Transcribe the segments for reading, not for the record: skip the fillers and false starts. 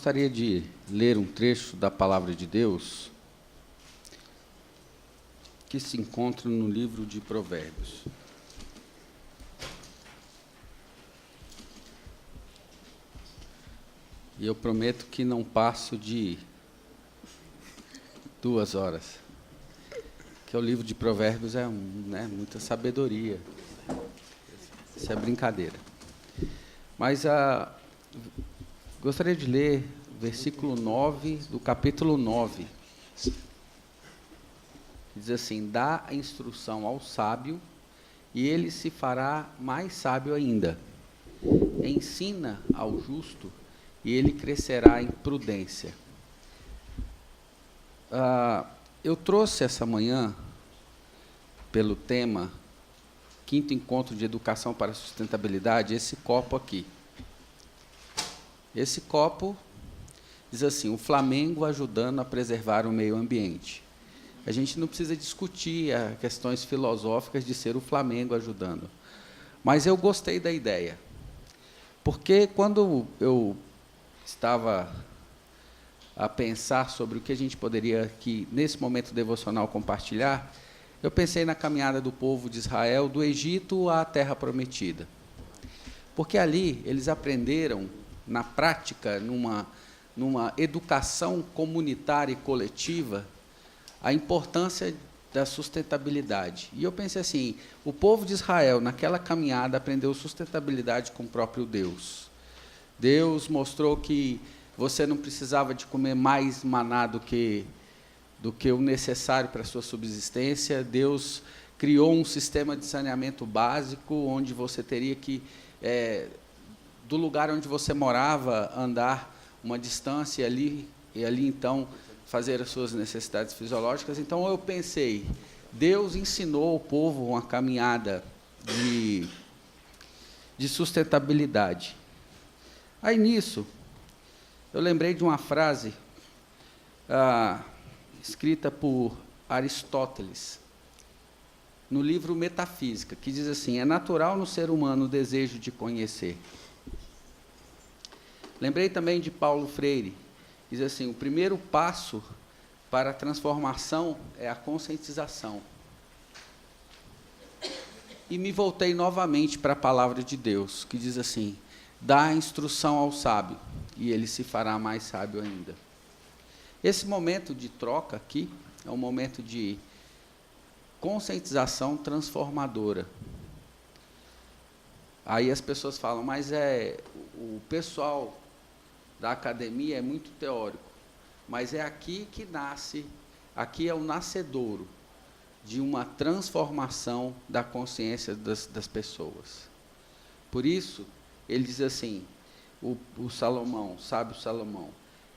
gostaria de ler um trecho da Palavra de Deus que se encontra no livro de Provérbios. E eu prometo que não passo de 2 horas. Que o livro de Provérbios é muita sabedoria. Isso é brincadeira. Mas gostaria de ler o versículo 9 do capítulo 9. Diz assim: dá a instrução ao sábio, e ele se fará mais sábio ainda. Ensina ao justo, e ele crescerá em prudência. Eu trouxe essa manhã, pelo tema, 5º Encontro de Educação para a Sustentabilidade, esse copo aqui. Esse copo diz assim: o Flamengo ajudando a preservar o meio ambiente. A gente não precisa discutir as questões filosóficas de ser o Flamengo ajudando. Mas eu gostei da ideia. Porque quando eu estava a pensar sobre o que a gente poderia aqui, nesse momento devocional, compartilhar, eu pensei na caminhada do povo de Israel do Egito à Terra Prometida. Porque ali eles aprenderam, na prática, numa educação comunitária e coletiva, a importância da sustentabilidade. E eu pensei assim, o povo de Israel, naquela caminhada, aprendeu sustentabilidade com o próprio Deus. Deus mostrou que você não precisava de comer mais maná do que o necessário para a sua subsistência. Deus criou um sistema de saneamento básico, onde você teria que, do lugar onde você morava, andar uma distância e ali então, fazer as suas necessidades fisiológicas. Então, eu pensei, Deus ensinou ao povo uma caminhada de sustentabilidade. Aí, nisso, eu lembrei de uma frase escrita por Aristóteles, no livro Metafísica, que diz assim: é natural no ser humano o desejo de conhecer. Lembrei também de Paulo Freire, que diz assim: o primeiro passo para a transformação é a conscientização. E me voltei novamente para a palavra de Deus, que diz assim: dá a instrução ao sábio, e ele se fará mais sábio ainda. Esse momento de troca aqui é um momento de conscientização transformadora. Aí as pessoas falam, mas o pessoal da academia é muito teórico. Mas é aqui que nasce, aqui é o nascedouro de uma transformação da consciência das pessoas. Por isso, ele diz assim, o Salomão, sábio Salomão,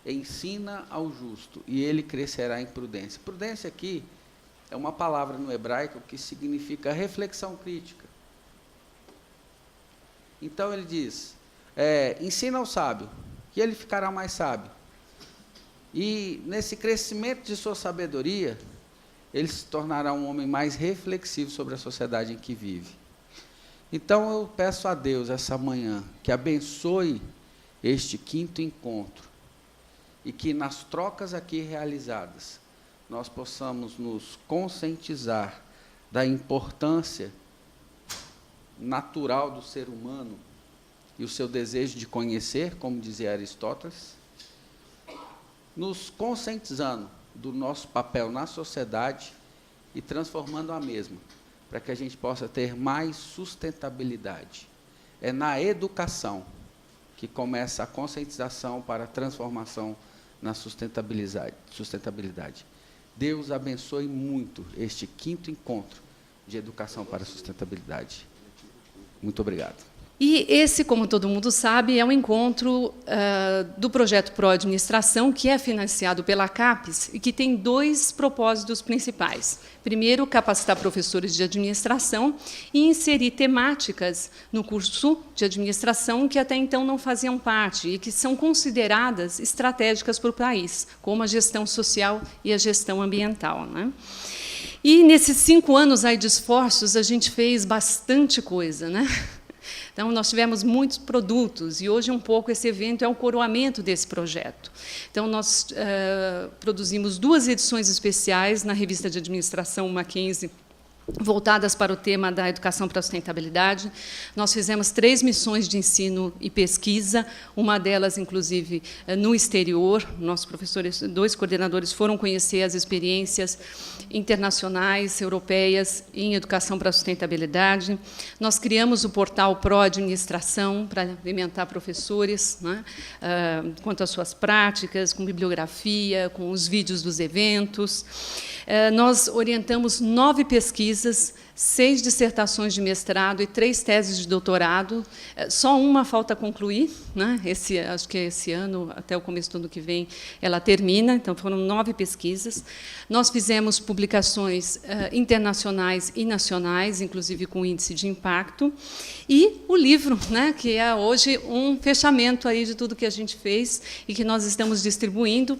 ensina ao justo, e ele crescerá em prudência. Prudência aqui é uma palavra no hebraico que significa reflexão crítica. Então ele diz, ensina ao sábio, e ele ficará mais sábio. E nesse crescimento de sua sabedoria, ele se tornará um homem mais reflexivo sobre a sociedade em que vive. Então eu peço a Deus essa manhã que abençoe este 5º encontro e que nas trocas aqui realizadas nós possamos nos conscientizar da importância natural do ser humano e o seu desejo de conhecer, como dizia Aristóteles, nos conscientizando do nosso papel na sociedade e transformando a mesma, para que a gente possa ter mais sustentabilidade. É na educação que começa a conscientização para a transformação na sustentabilidade. Deus abençoe muito este 5º encontro de educação para a sustentabilidade. Muito obrigado. E esse, como todo mundo sabe, é um encontro do projeto Pro Administração, que é financiado pela CAPES e que tem 2 propósitos principais. Primeiro, capacitar professores de administração e inserir temáticas no curso de administração que até então não faziam parte e que são consideradas estratégicas para o país, como a gestão social e a gestão ambiental, né? E nesses 5 anos aí de esforços, a gente fez bastante coisa, né? Então, nós tivemos muitos produtos, e hoje um pouco esse evento é um coroamento desse projeto. Então, nós produzimos 2 edições especiais na revista de administração Mackenzie, voltadas para o tema da educação para a sustentabilidade. Nós fizemos 3 missões de ensino e pesquisa, uma delas, inclusive, no exterior. Nossos professores, 2 coordenadores, foram conhecer as experiências internacionais, europeias, em educação para a sustentabilidade. Nós criamos o portal Pró-Administração para alimentar professores, né, quanto às suas práticas, com bibliografia, com os vídeos dos eventos. Nós orientamos 9 pesquisas, 6 dissertações de mestrado e 3 teses de doutorado. Só uma falta concluir, né? Acho que esse ano, até o começo do ano que vem, ela termina. Então, foram 9 pesquisas. Nós fizemos publicações internacionais e nacionais, inclusive com índice de impacto. E o livro, né, que é hoje um fechamento aí de tudo que a gente fez e que nós estamos distribuindo,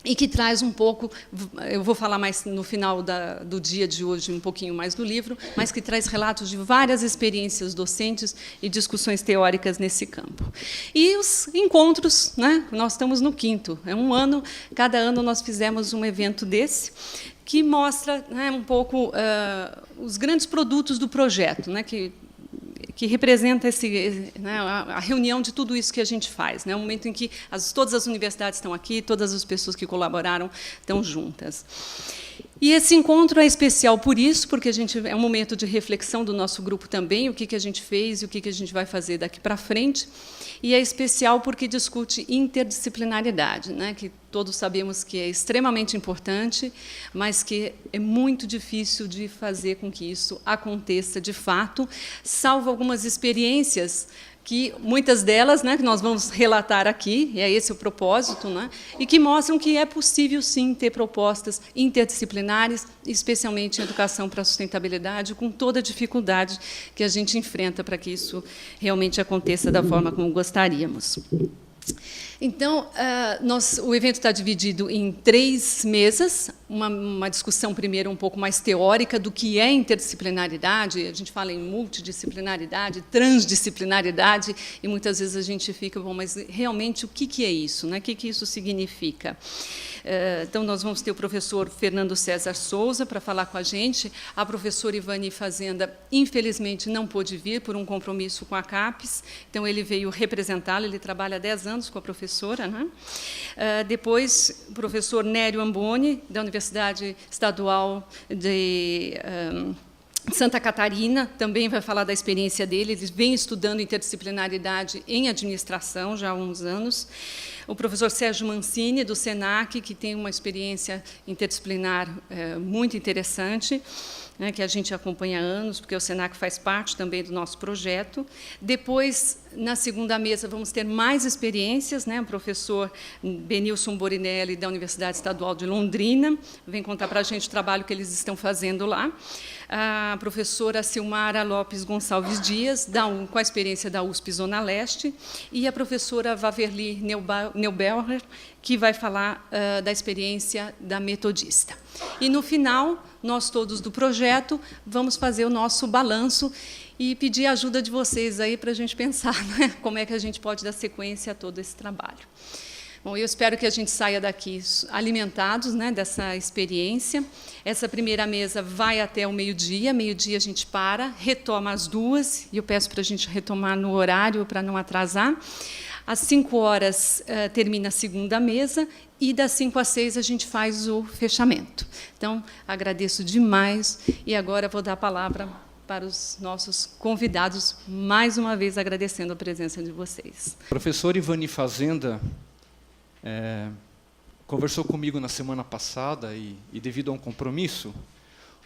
e que traz um pouco, eu vou falar mais no final do dia de hoje, um pouquinho mais do livro, mas que traz relatos de várias experiências docentes e discussões teóricas nesse campo. E os encontros, né? Nós estamos no 5º, é um ano, cada ano nós fizemos um evento desse, que mostra, né, um pouco os grandes produtos do projeto, né, que representa né, a reunião de tudo isso que a gente faz, né, um momento em que todas as universidades estão aqui, todas as pessoas que colaboraram estão juntas. E esse encontro é especial por isso, porque é um momento de reflexão do nosso grupo também, o que a gente fez e o que a gente vai fazer daqui para frente. E é especial porque discute interdisciplinaridade, né, que todos sabemos que é extremamente importante, mas que é muito difícil de fazer com que isso aconteça de fato, salvo algumas experiências que muitas delas, né, que nós vamos relatar aqui, e é esse o propósito, né, e que mostram que é possível, sim, ter propostas interdisciplinares, especialmente em educação para a sustentabilidade, com toda a dificuldade que a gente enfrenta para que isso realmente aconteça da forma como gostaríamos. Então, o evento está dividido em 3 mesas, uma discussão primeiro um pouco mais teórica do que é interdisciplinaridade, a gente fala em multidisciplinaridade, transdisciplinaridade, e muitas vezes a gente fica, bom, mas realmente o que é isso, né? O que isso significa? Então, nós vamos ter o professor Fernando César Souza para falar com a gente. A professora Ivani Fazenda, infelizmente, não pôde vir por um compromisso com a CAPES, então ele veio representá-la, ele trabalha há 10 anos com a professora, né? Depois, o professor Nério Amboni, da Universidade Estadual de Santa Catarina, também vai falar da experiência dele. Ele vem estudando interdisciplinaridade em administração já há uns anos. O professor Sérgio Mancini, do SENAC, que tem uma experiência interdisciplinar muito interessante, né, que a gente acompanha há anos, porque o SENAC faz parte também do nosso projeto. Depois, na segunda mesa, vamos ter mais experiências, né, o professor Benilson Borinelli, da Universidade Estadual de Londrina, vem contar para a gente o trabalho que eles estão fazendo lá. A professora Silmara Lopes Gonçalves Dias, com a experiência da USP Zona Leste, e a professora Waverly Neubauer, que vai falar da experiência da metodista. E, no final, nós todos do projeto vamos fazer o nosso balanço e pedir a ajuda de vocês aí para a gente pensar, né, como é que a gente pode dar sequência a todo esse trabalho. Bom, eu espero que a gente saia daqui alimentados, né, dessa experiência. Essa primeira mesa vai até o meio-dia. Meio-dia a gente retoma às 2h, e eu peço para a gente retomar no horário para não atrasar. Às 5h termina a segunda mesa, e das 5 às 6 a gente faz o fechamento. Então, agradeço demais, e agora vou dar a palavra para os nossos convidados, mais uma vez agradecendo a presença de vocês. Professor Ivani Fazenda conversou comigo na semana passada e devido a um compromisso,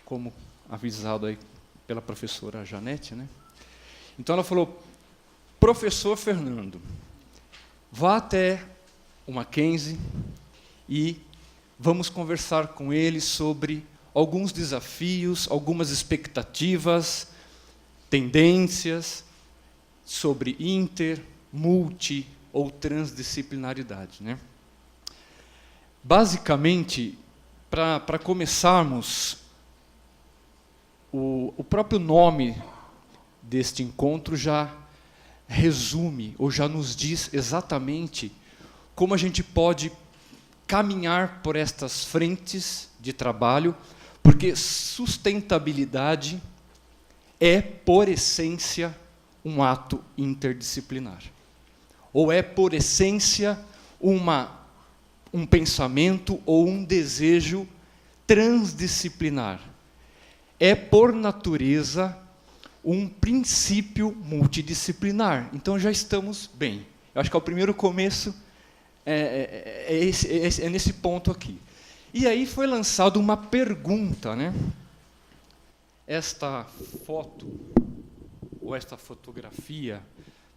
como avisado aí pela professora Janete, né? Então ela falou: professor Fernando, vá até o Mackenzie e vamos conversar com ele sobre alguns desafios, algumas expectativas, tendências sobre inter, multi ou transdisciplinaridade, né? Basicamente, para começarmos, o próprio nome deste encontro já resume, ou já nos diz exatamente como a gente pode caminhar por estas frentes de trabalho, porque sustentabilidade é, por essência, um ato interdisciplinar. Ou é, por essência, um pensamento ou um desejo transdisciplinar. É, por natureza, um princípio multidisciplinar. Então, já estamos bem. Eu acho que é o primeiro começo, é nesse ponto aqui. E aí foi lançada uma pergunta, né? Esta foto, ou esta fotografia,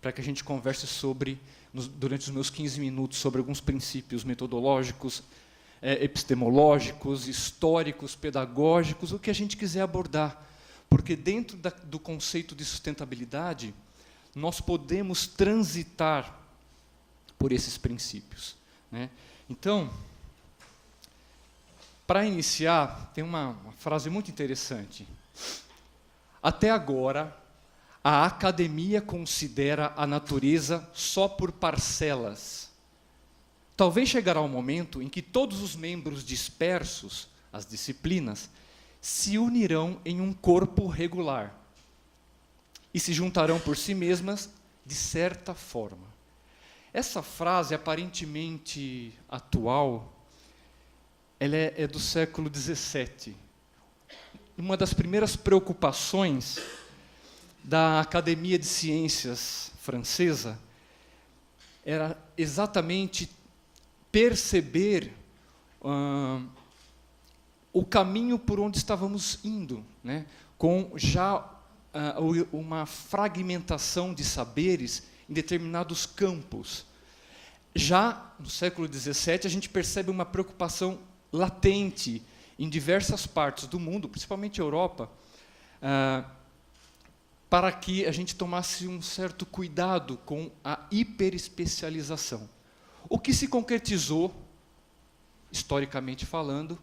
para que a gente converse sobre, durante os meus 15 minutos, sobre alguns princípios metodológicos, epistemológicos, históricos, pedagógicos, o que a gente quiser abordar. Porque dentro do conceito de sustentabilidade, nós podemos transitar por esses princípios, né? Então, para iniciar, tem uma frase muito interessante. Até agora, a academia considera a natureza só por parcelas. Talvez chegará um momento em que todos os membros dispersos, as disciplinas, se unirão em um corpo regular e se juntarão por si mesmas de certa forma. Essa frase, aparentemente atual, ela é do século XVII. Uma das primeiras preocupações da Academia de Ciências francesa era exatamente perceber o caminho por onde estávamos indo, né? Com já uma fragmentação de saberes em determinados campos. Já no século XVII, a gente percebe uma preocupação latente em diversas partes do mundo, principalmente Europa, para que a gente tomasse um certo cuidado com a hiperespecialização. O que se concretizou, historicamente falando,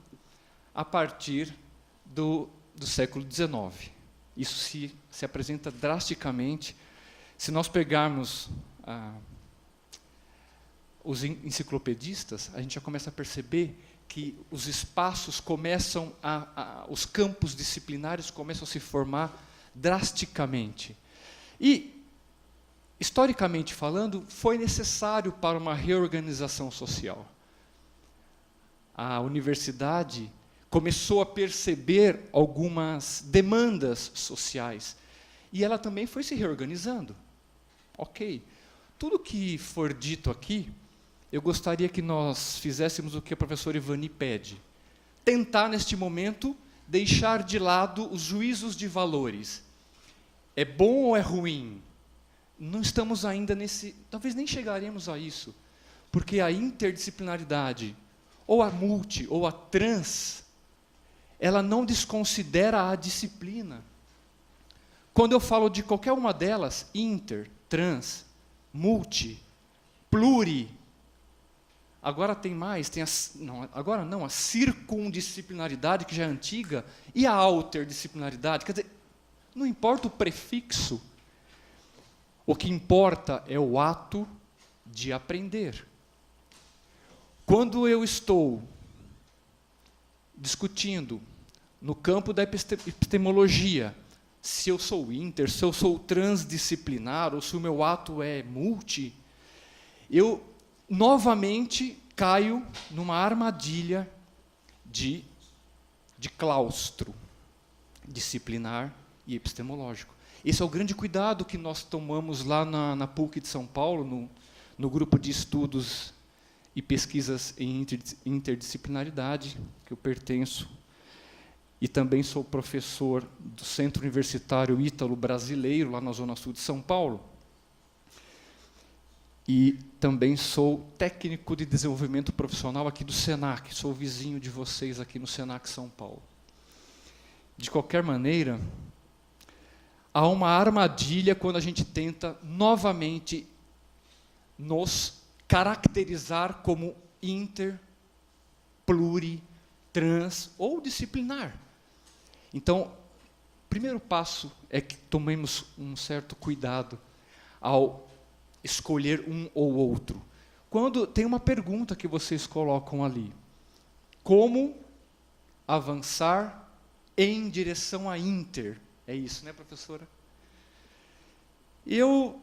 a partir do século XIX. Isso se apresenta drasticamente. Se nós pegarmos os enciclopedistas, a gente já começa a perceber que os espaços começam os campos disciplinares começam a se formar drasticamente. E, historicamente falando, foi necessário para uma reorganização social. A universidade começou a perceber algumas demandas sociais e ela também foi se reorganizando. Ok. Tudo que for dito aqui, eu gostaria que nós fizéssemos o que a professora Ivani pede. Tentar, neste momento, deixar de lado os juízos de valores. É bom ou é ruim? Não estamos ainda talvez nem chegaremos a isso, porque a interdisciplinaridade, ou a multi, ou a trans, ela não desconsidera a disciplina. Quando eu falo de qualquer uma delas, inter, trans, multi, pluri, agora tem mais, agora não, a circundisciplinaridade, que já é antiga, e a alterdisciplinaridade. Quer dizer, não importa o prefixo, o que importa é o ato de aprender. Quando eu estou discutindo no campo da epistemologia, se eu sou inter, se eu sou transdisciplinar, ou se o meu ato é multi, eu novamente caio numa armadilha de claustro disciplinar e epistemológico. Esse é o grande cuidado que nós tomamos lá na PUC de São Paulo, no grupo de estudos e pesquisas em interdisciplinaridade, que eu pertenço, e também sou professor do Centro Universitário Ítalo-Brasileiro, lá na Zona Sul de São Paulo. E também sou técnico de desenvolvimento profissional aqui do SENAC, sou vizinho de vocês aqui no SENAC São Paulo. De qualquer maneira, há uma armadilha quando a gente tenta novamente nos caracterizar como inter, pluri, trans ou disciplinar. Então, primeiro passo é que tomemos um certo cuidado ao escolher um ou outro. Quando tem uma pergunta que vocês colocam ali, como avançar em direção à Inter? É isso, né, professora? Eu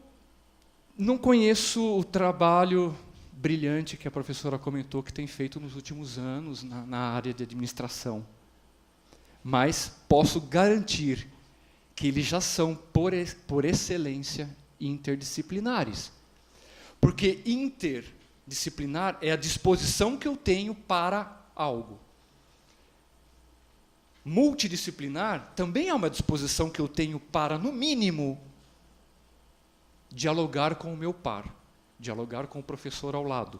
não conheço o trabalho brilhante que a professora comentou que tem feito nos últimos anos na área de administração. Mas posso garantir que eles já são, por excelência, interdisciplinares. Porque interdisciplinar é a disposição que eu tenho para algo. Multidisciplinar também é uma disposição que eu tenho para, no mínimo, dialogar com o meu par, dialogar com o professor ao lado,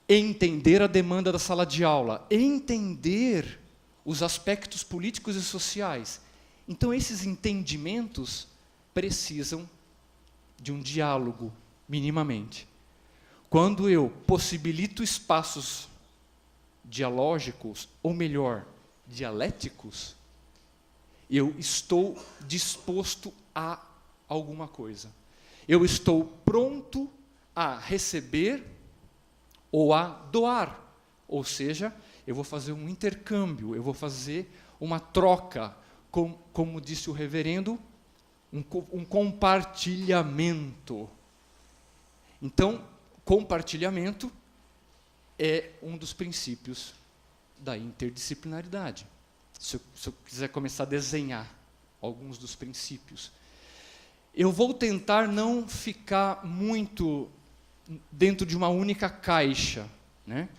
entender a demanda da sala de aula, entender os aspectos políticos e sociais. Então, esses entendimentos precisam de um diálogo, minimamente. Quando eu possibilito espaços dialógicos, ou melhor, dialéticos, eu estou disposto a alguma coisa. Eu estou pronto a receber ou a doar. Ou seja, eu vou fazer um intercâmbio, eu vou fazer uma troca, como disse o reverendo, um compartilhamento. Então, compartilhamento é um dos princípios da interdisciplinaridade. Se eu quiser começar a desenhar alguns dos princípios, eu vou tentar não ficar muito dentro de uma única caixa, né?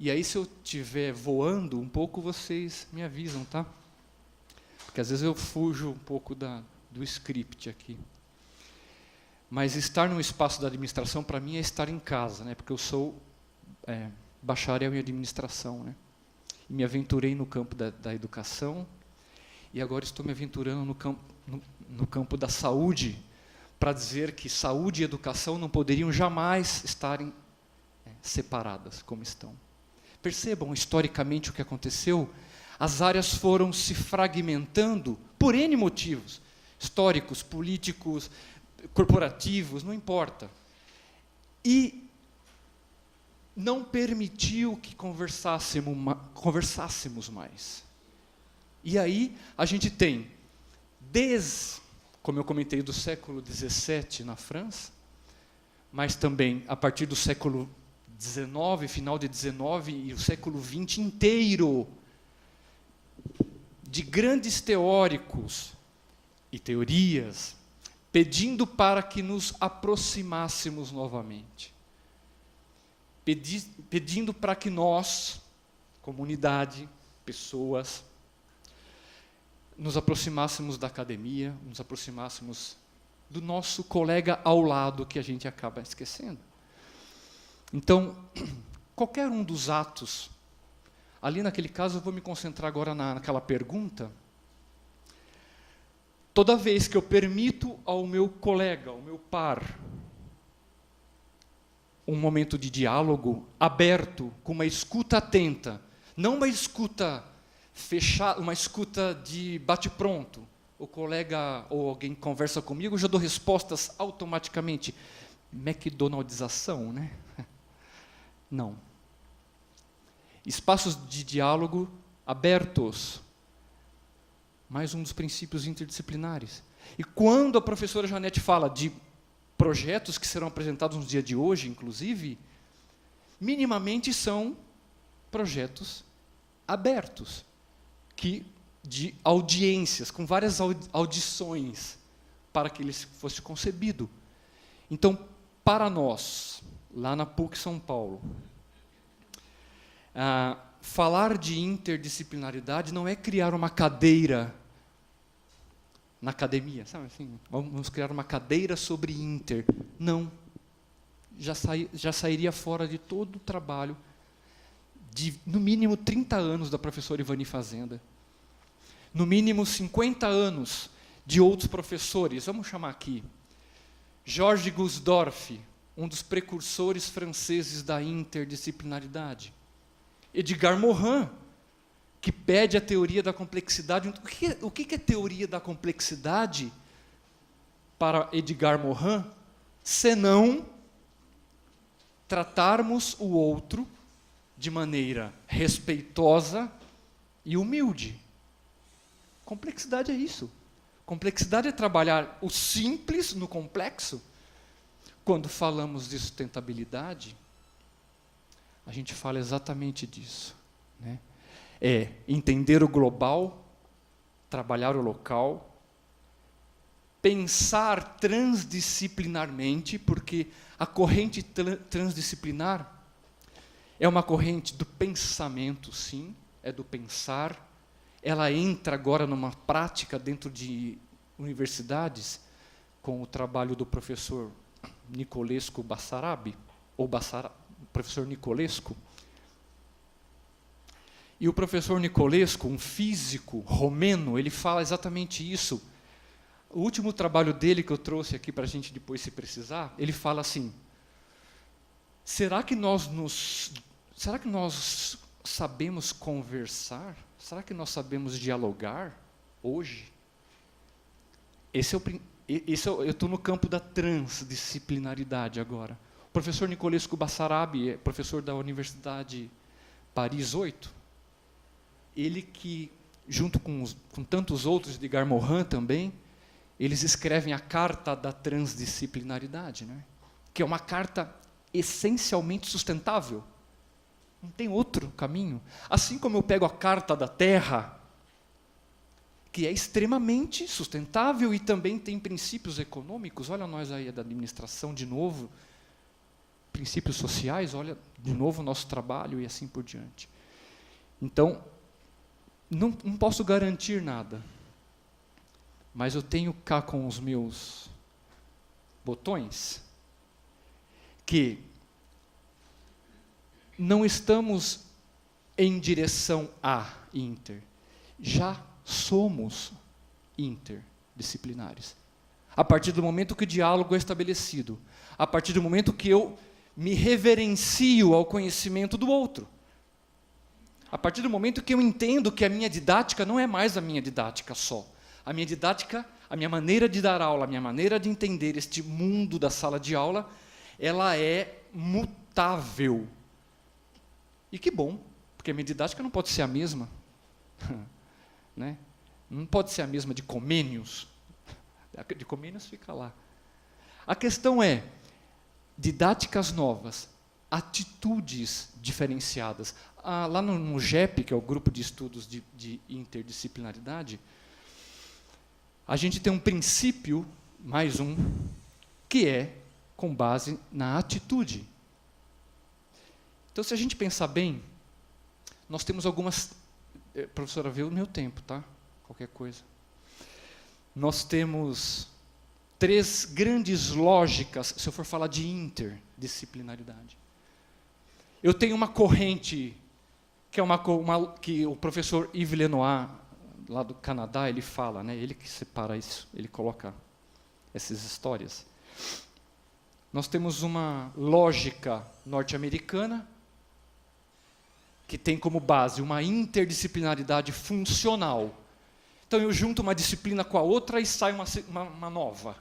E aí, se eu estiver voando um pouco, vocês me avisam, tá? Porque às vezes eu fujo um pouco do script aqui. Mas estar no espaço da administração, para mim, é estar em casa, né? Porque eu sou bacharel em administração, né? E me aventurei no campo da educação, e agora estou me aventurando no campo da saúde, para dizer que saúde e educação não poderiam jamais estarem separadas, como estão. Percebam historicamente o que aconteceu? As áreas foram se fragmentando por N motivos, históricos, políticos, corporativos, não importa. E não permitiu que conversássemos mais. E aí a gente tem, como eu comentei, do século XVII na França, mas também a partir do século XIX, final de XIX e o século XX inteiro, de grandes teóricos e teorias, pedindo para que nos aproximássemos novamente. Pedindo para que nós, comunidade, pessoas, nos aproximássemos da academia, nos aproximássemos do nosso colega ao lado, que a gente acaba esquecendo. Então, qualquer um dos atos, ali naquele caso eu vou me concentrar agora naquela pergunta, toda vez que eu permito ao meu colega, ao meu par, um momento de diálogo aberto, com uma escuta atenta, não uma escuta fechada, uma escuta de bate-pronto. O colega ou alguém conversa comigo, eu já dou respostas automaticamente. McDonaldização, né? Não. Espaços de diálogo abertos. Mais um dos princípios interdisciplinares. E quando a professora Janete fala de projetos que serão apresentados no dia de hoje, inclusive, minimamente são projetos abertos, de audiências, com várias audições, para que ele fosse concebido. Então, para nós, lá na PUC São Paulo, falar de interdisciplinaridade não é criar uma cadeira na academia, sabe assim? Vamos criar uma cadeira sobre inter. Não. Já sairia fora de todo o trabalho de, no mínimo, 30 anos da professora Ivani Fazenda. No mínimo, 50 anos de outros professores. Vamos chamar aqui. Georges Gusdorff, um dos precursores franceses da interdisciplinaridade. Edgar Morin, que pede a teoria da complexidade. O que é teoria da complexidade para Edgar Morin, senão tratarmos o outro de maneira respeitosa e humilde? Complexidade é isso. Complexidade é trabalhar o simples no complexo. Quando falamos de sustentabilidade, a gente fala exatamente disso, né? É entender o global, trabalhar o local, pensar transdisciplinarmente, porque a corrente transdisciplinar é uma corrente do pensamento, sim, é do pensar. Ela entra agora numa prática dentro de universidades, com o trabalho do professor Nicolescu Bassarabi, ou professor Nicolescu. E o professor Nicolescu, um físico romeno, ele fala exatamente isso. O último trabalho dele, que eu trouxe aqui para a gente depois, se precisar, ele fala assim: será que nós sabemos conversar? Será que nós sabemos dialogar hoje? Eu estou no campo da transdisciplinaridade agora. O professor Nicolescu Bassarabi é professor da Universidade Paris 8. Ele que, junto com tantos outros, Edgar Morin também, eles escrevem a Carta da Transdisciplinaridade, né? Que é uma carta essencialmente sustentável. Não tem outro caminho. Assim como eu pego a Carta da Terra, que é extremamente sustentável e também tem princípios econômicos. Olha nós aí da administração de novo, princípios sociais, olha de novo o nosso trabalho e assim por diante. Então, não posso garantir nada, mas eu tenho cá com os meus botões que não estamos em direção a inter, já somos interdisciplinares. A partir do momento que o diálogo é estabelecido, a partir do momento que eu me reverencio ao conhecimento do outro, a partir do momento que eu entendo que a minha didática não é mais a minha didática só. A minha didática, a minha maneira de dar aula, a minha maneira de entender este mundo da sala de aula, ela é mutável. E que bom, porque a minha didática não pode ser a mesma. Né? Não pode ser a mesma de Comênios. De Comênios fica lá. A questão é, didáticas novas, atitudes diferenciadas. Lá no GEP, que é o Grupo de Estudos de Interdisciplinaridade, a gente tem um princípio, mais um, que é com base na atitude. Então, se a gente pensar bem, nós temos algumas... Professora, vê o meu tempo, tá? Qualquer coisa. Nós temos 3 grandes lógicas, se eu for falar de interdisciplinaridade. Eu tenho uma corrente, que é que o professor Yves Lenoir, lá do Canadá, ele fala, né? Ele que separa isso, ele coloca essas histórias. Nós temos uma lógica norte-americana, que tem como base uma interdisciplinaridade funcional. Então, eu junto uma disciplina com a outra e sai uma nova.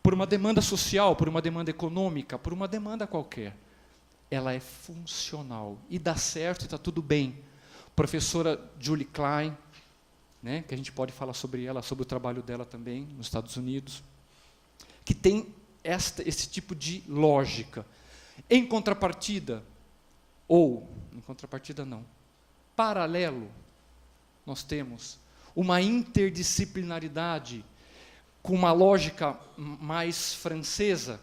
Por uma demanda social, por uma demanda econômica, por uma demanda qualquer. Ela é funcional. E dá certo e está tudo bem. Professora Julie Klein, né, que a gente pode falar sobre ela, sobre o trabalho dela também, nos Estados Unidos, que tem esse tipo de lógica. Em contrapartida, paralelo, nós temos uma interdisciplinaridade com uma lógica mais francesa,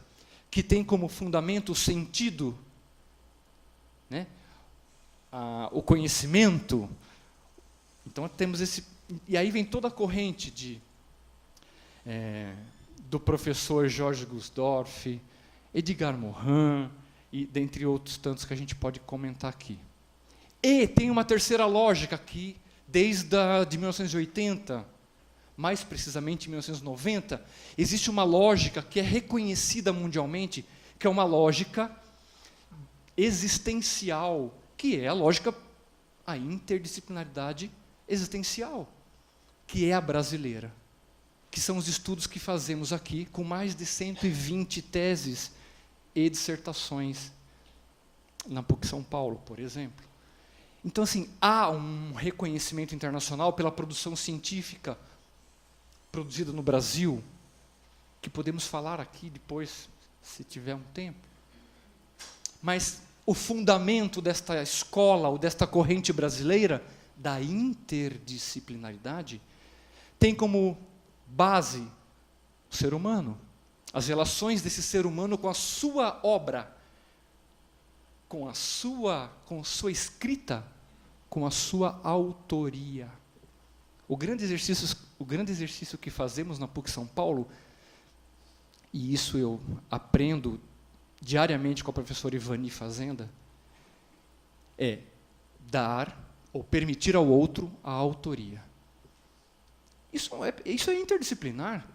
que tem como fundamento o sentido, né? O conhecimento. Então, temos esse... E aí vem toda a corrente do professor Georges Gusdorff, Edgar Morin, e dentre outros tantos que a gente pode comentar aqui. E tem uma terceira lógica que, desde de 1980, mais precisamente em 1990, existe uma lógica que é reconhecida mundialmente, que é uma lógica existencial, que é a lógica a interdisciplinaridade existencial, que é a brasileira, que são os estudos que fazemos aqui, com mais de 120 teses e dissertações na PUC São Paulo, por exemplo. Então, assim, há um reconhecimento internacional pela produção científica produzida no Brasil, que podemos falar aqui depois, se tiver um tempo. Mas o fundamento desta escola, ou desta corrente brasileira, da interdisciplinaridade, tem como base o ser humano, as relações desse ser humano com a sua obra, com a sua escrita, com a sua autoria. O grande exercício que fazemos na PUC São Paulo, e isso eu aprendo diariamente com a professora Ivani Fazenda, é dar ou permitir ao outro a autoria. Isso é interdisciplinar.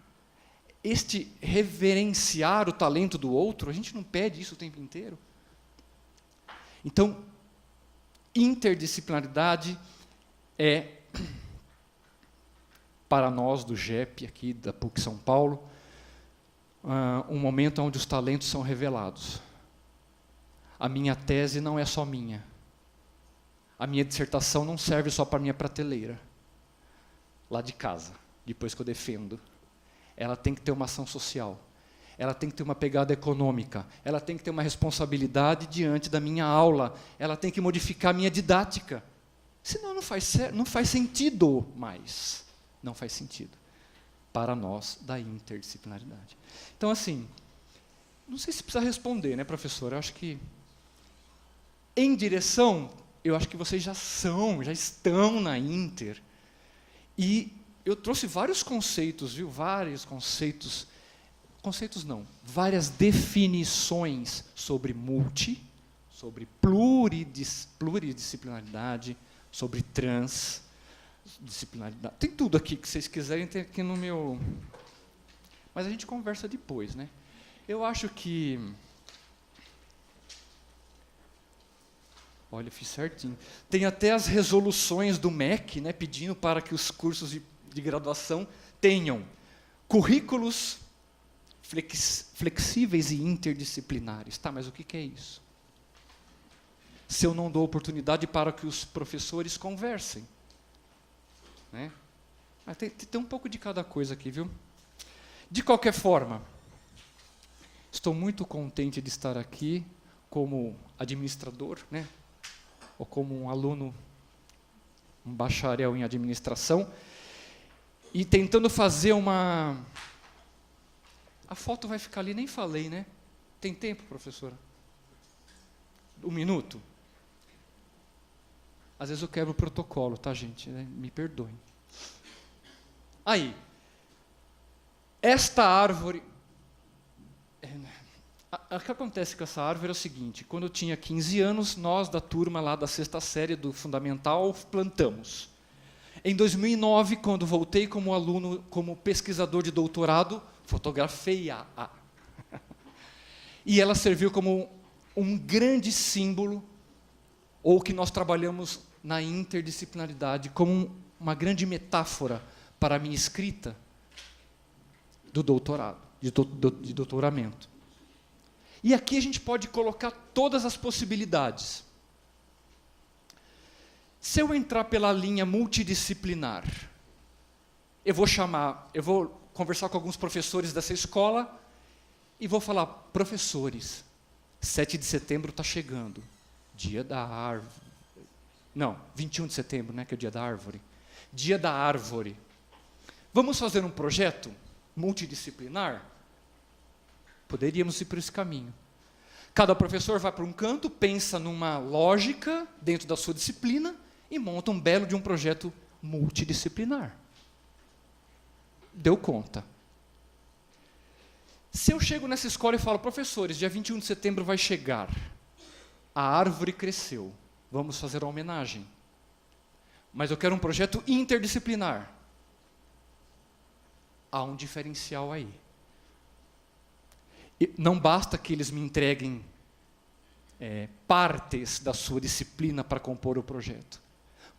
Este reverenciar o talento do outro, a gente não pede isso o tempo inteiro. Então, interdisciplinaridade é, para nós do GEP, aqui da PUC São Paulo, um momento onde os talentos são revelados. A minha tese não é só minha. A minha dissertação não serve só para a minha prateleira, lá de casa, depois que eu defendo. Ela tem que ter uma ação social. Ela tem que ter uma pegada econômica. Ela tem que ter uma responsabilidade diante da minha aula. Ela tem que modificar a minha didática. Senão não faz sentido mais. Não faz sentido. Para nós, da interdisciplinaridade. Então, assim, não sei se precisa responder, né, professor? Eu acho que, em direção, eu acho que vocês já estão na Inter. E eu trouxe vários conceitos, viu? Vários conceitos. Conceitos não, várias definições sobre sobre pluridisciplinaridade, sobre transdisciplinaridade. Tem tudo aqui que vocês quiserem ter aqui no meu... Mas a gente conversa depois, né? Eu acho que... Olha, eu fiz certinho. Tem até as resoluções do MEC, né, pedindo para que os cursos de graduação tenham currículos flexíveis e interdisciplinares. Tá, mas o que é isso? Se eu não dou oportunidade para que os professores conversem. Né? Mas tem um pouco de cada coisa aqui, viu? De qualquer forma, estou muito contente de estar aqui como administrador, né? Ou como um aluno, um bacharel em administração, e tentando fazer uma... A foto vai ficar ali, nem falei, né? Tem tempo, professora? 1 minuto? Às vezes eu quebro o protocolo, tá, gente? Me perdoem. Aí, esta árvore... O que acontece com essa árvore é o seguinte: quando eu tinha 15 anos, nós da turma lá da 6ª série do Fundamental plantamos. Em 2009, quando voltei como aluno, como pesquisador de doutorado, fotografei-a. E ela serviu como um grande símbolo, ou que nós trabalhamos na interdisciplinaridade, como uma grande metáfora para a minha escrita do doutorado, de doutoramento. E aqui a gente pode colocar todas as possibilidades. Se eu entrar pela linha multidisciplinar, eu vou conversar com alguns professores dessa escola e vou falar: professores, 7 de setembro está chegando, dia da árvore. Não, 21 de setembro, né, que é o dia da árvore. Dia da árvore. Vamos fazer um projeto multidisciplinar? Poderíamos ir por esse caminho. Cada professor vai para um canto, pensa numa lógica dentro da sua disciplina e monta um belo de um projeto multidisciplinar. Deu conta. Se eu chego nessa escola e falo: professores, dia 21 de setembro vai chegar, a árvore cresceu, vamos fazer uma homenagem. Mas eu quero um projeto interdisciplinar. Há um diferencial aí. E não basta que eles me entreguem partes da sua disciplina para compor o projeto.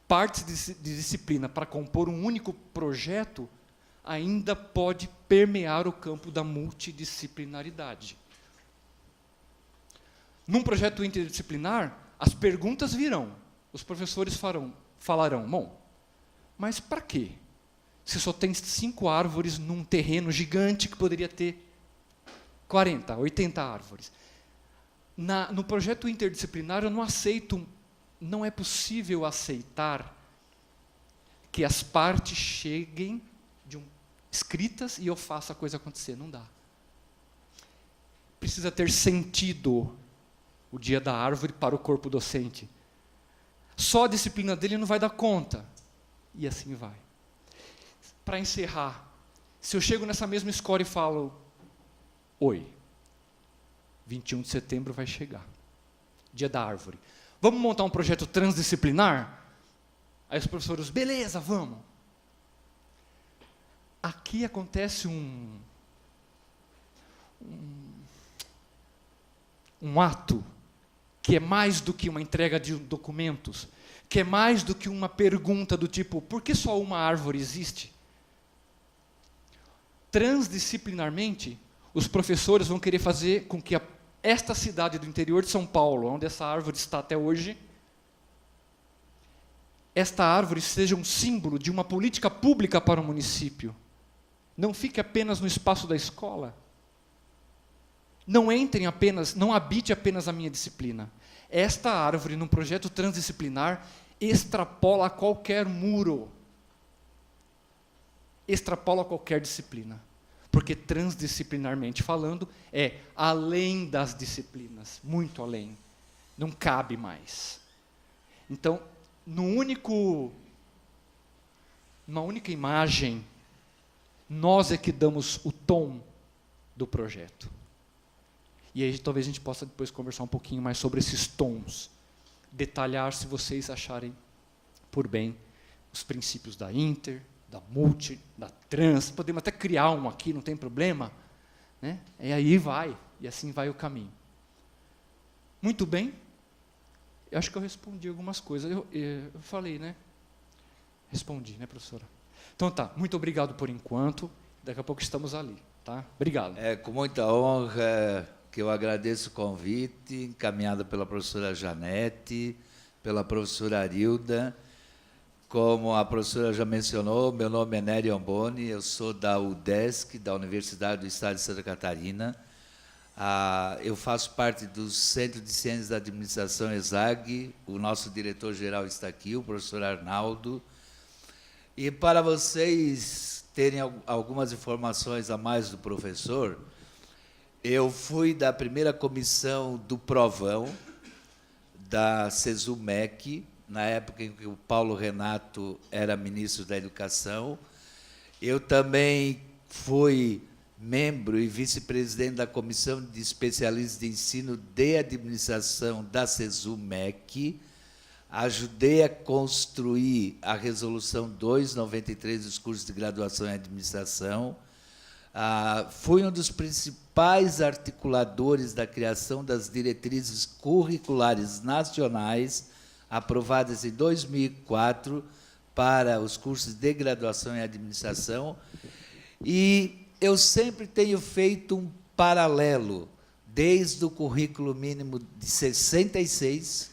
partes de disciplina para compor um único projeto, ainda pode permear o campo da multidisciplinaridade. Num projeto interdisciplinar, as perguntas virão. Os professores falarão, bom, mas para quê? Se só tem 5 árvores num terreno gigante que poderia ter 40, 80 árvores. No projeto interdisciplinar, eu não aceito, não é possível aceitar que as partes cheguem escritas e eu faça a coisa acontecer. Não dá. Precisa ter sentido o dia da árvore para o corpo docente. Só a disciplina dele não vai dar conta. E assim vai. Para encerrar, se eu chego nessa mesma escola e falo, oi, 21 de setembro vai chegar, dia da árvore. Vamos montar um projeto transdisciplinar? Aí os professores, beleza, vamos. Aqui acontece um ato que é mais do que uma entrega de documentos, que é mais do que uma pergunta do tipo, por que só uma árvore existe? Transdisciplinarmente, os professores vão querer fazer com que esta cidade do interior de São Paulo, onde essa árvore está até hoje, esta árvore seja um símbolo de uma política pública para o município. Não fique apenas no espaço da escola. Não habite apenas a minha disciplina. Esta árvore, num projeto transdisciplinar, extrapola qualquer muro. Extrapola qualquer disciplina. Porque transdisciplinarmente falando, é além das disciplinas, muito além. Não cabe mais. Então, numa única imagem, nós é que damos o tom do projeto. E aí talvez a gente possa depois conversar um pouquinho mais sobre esses tons. Detalhar, se vocês acharem por bem, os princípios da inter, da multi, da trans. Podemos até criar um aqui, não tem problema. Né? E aí vai, e assim vai o caminho. Muito bem. Eu acho que eu respondi algumas coisas. Eu falei, né? Respondi, né, professora? Então tá, muito obrigado por enquanto. Daqui a pouco estamos ali, tá? Obrigado. É com muita honra que eu agradeço o convite, encaminhado pela professora Janete, pela professora Arilda. Como a professora já mencionou, meu nome é Nery Amboni, eu sou da UDESC, da Universidade do Estado de Santa Catarina. Eu faço parte do Centro de Ciências da Administração, ESAG, o nosso diretor-geral está aqui, o professor Arnaldo. E para vocês terem algumas informações a mais do professor, eu fui da primeira comissão do Provão, da CESUMEC, na época em que o Paulo Renato era ministro da Educação. Eu também fui membro e vice-presidente da Comissão de Especialistas de Ensino de Administração da CESUMEC. Ajudei a construir a Resolução 293 dos cursos de graduação em Administração. Fui um dos principais articuladores da criação das diretrizes curriculares nacionais, aprovadas em 2004 para os cursos de graduação em administração, e eu sempre tenho feito um paralelo, desde o currículo mínimo de 66,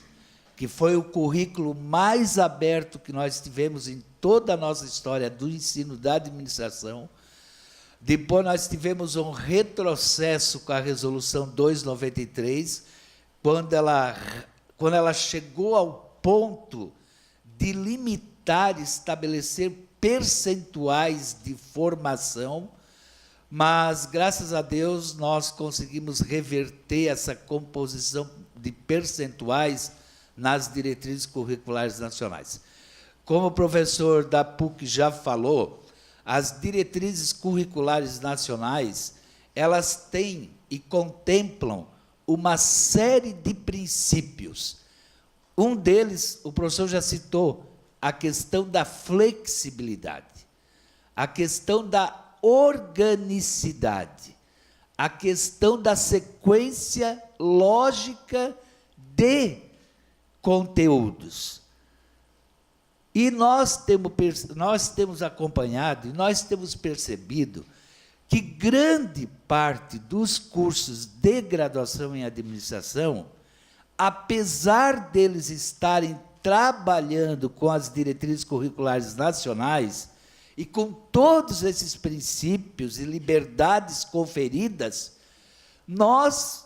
que foi o currículo mais aberto que nós tivemos em toda a nossa história do ensino da administração. Depois nós tivemos um retrocesso com a Resolução 293, quando ela chegou ao ponto de limitar, estabelecer percentuais de formação, mas, graças a Deus, nós conseguimos reverter essa composição de percentuais nas diretrizes curriculares nacionais. Como o professor da PUC já falou, as diretrizes curriculares nacionais, elas têm e contemplam uma série de princípios. Um deles, o professor já citou, a questão da flexibilidade, a questão da organicidade, a questão da sequência lógica de conteúdos. E nós temos acompanhado, e nós temos percebido que grande parte dos cursos de graduação em administração, apesar deles estarem trabalhando com as diretrizes curriculares nacionais e com todos esses princípios e liberdades conferidas, nós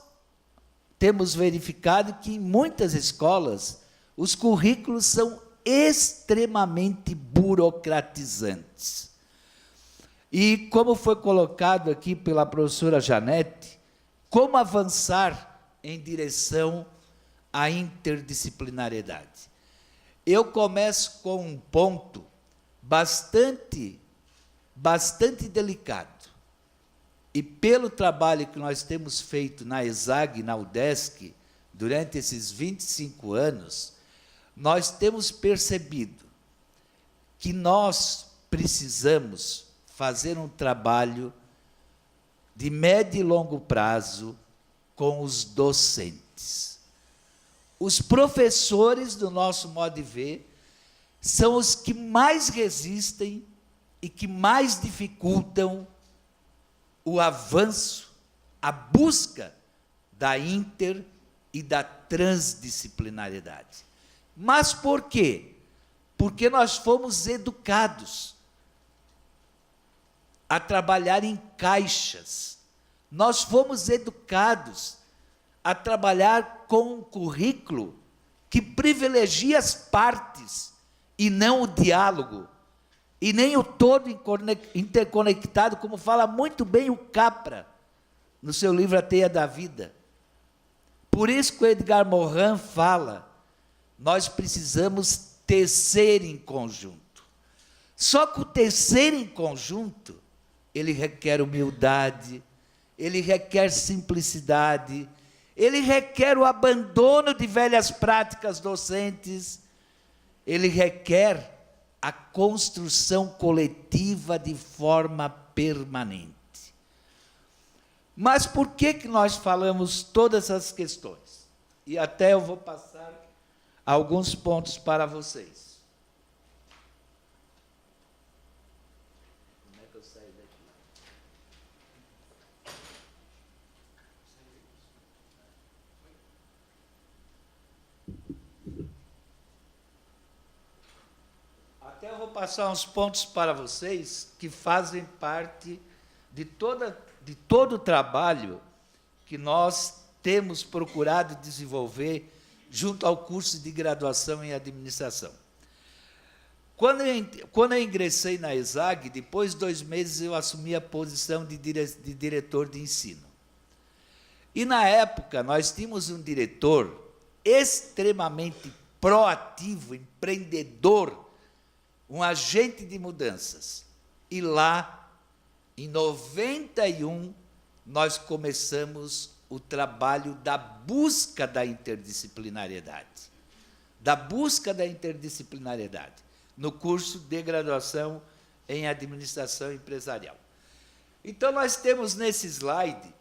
temos verificado que em muitas escolas os currículos são extremamente burocratizantes. E, como foi colocado aqui pela professora Janete, como avançar em direção à interdisciplinariedade? Eu começo com um ponto bastante delicado. E pelo trabalho que nós temos feito na ESAG e na UDESC, durante esses 25 anos, nós temos percebido que nós precisamos fazer um trabalho de médio e longo prazo com os docentes. Os professores, do nosso modo de ver, são os que mais resistem e que mais dificultam o avanço, a busca da inter e da transdisciplinariedade. Mas por quê? Porque nós fomos educados a trabalhar em caixas. Nós fomos educados a trabalhar com um currículo que privilegia as partes e não o diálogo, e nem o todo interconectado, como fala muito bem o Capra, no seu livro A Teia da Vida. Por isso que o Edgar Morin fala, nós precisamos tecer em conjunto. Só que o tecer em conjunto, ele requer humildade, ele requer simplicidade, ele requer o abandono de velhas práticas docentes, ele requer a construção coletiva de forma permanente. Mas por que nós falamos todas essas questões? E até eu vou passar alguns pontos para vocês. Como é que eu saio daqui? Até eu vou passar uns pontos para vocês que fazem parte de todo o trabalho que nós temos procurado desenvolver junto ao curso de graduação em administração. Quando eu ingressei na ESAG, depois de 2 meses eu assumi a posição de diretor de ensino. E na época nós tínhamos um diretor extremamente proativo, empreendedor, um agente de mudanças. E lá, em 91, nós começamos o trabalho da busca da interdisciplinariedade. No curso de graduação em administração empresarial. Então, nós temos nesse slide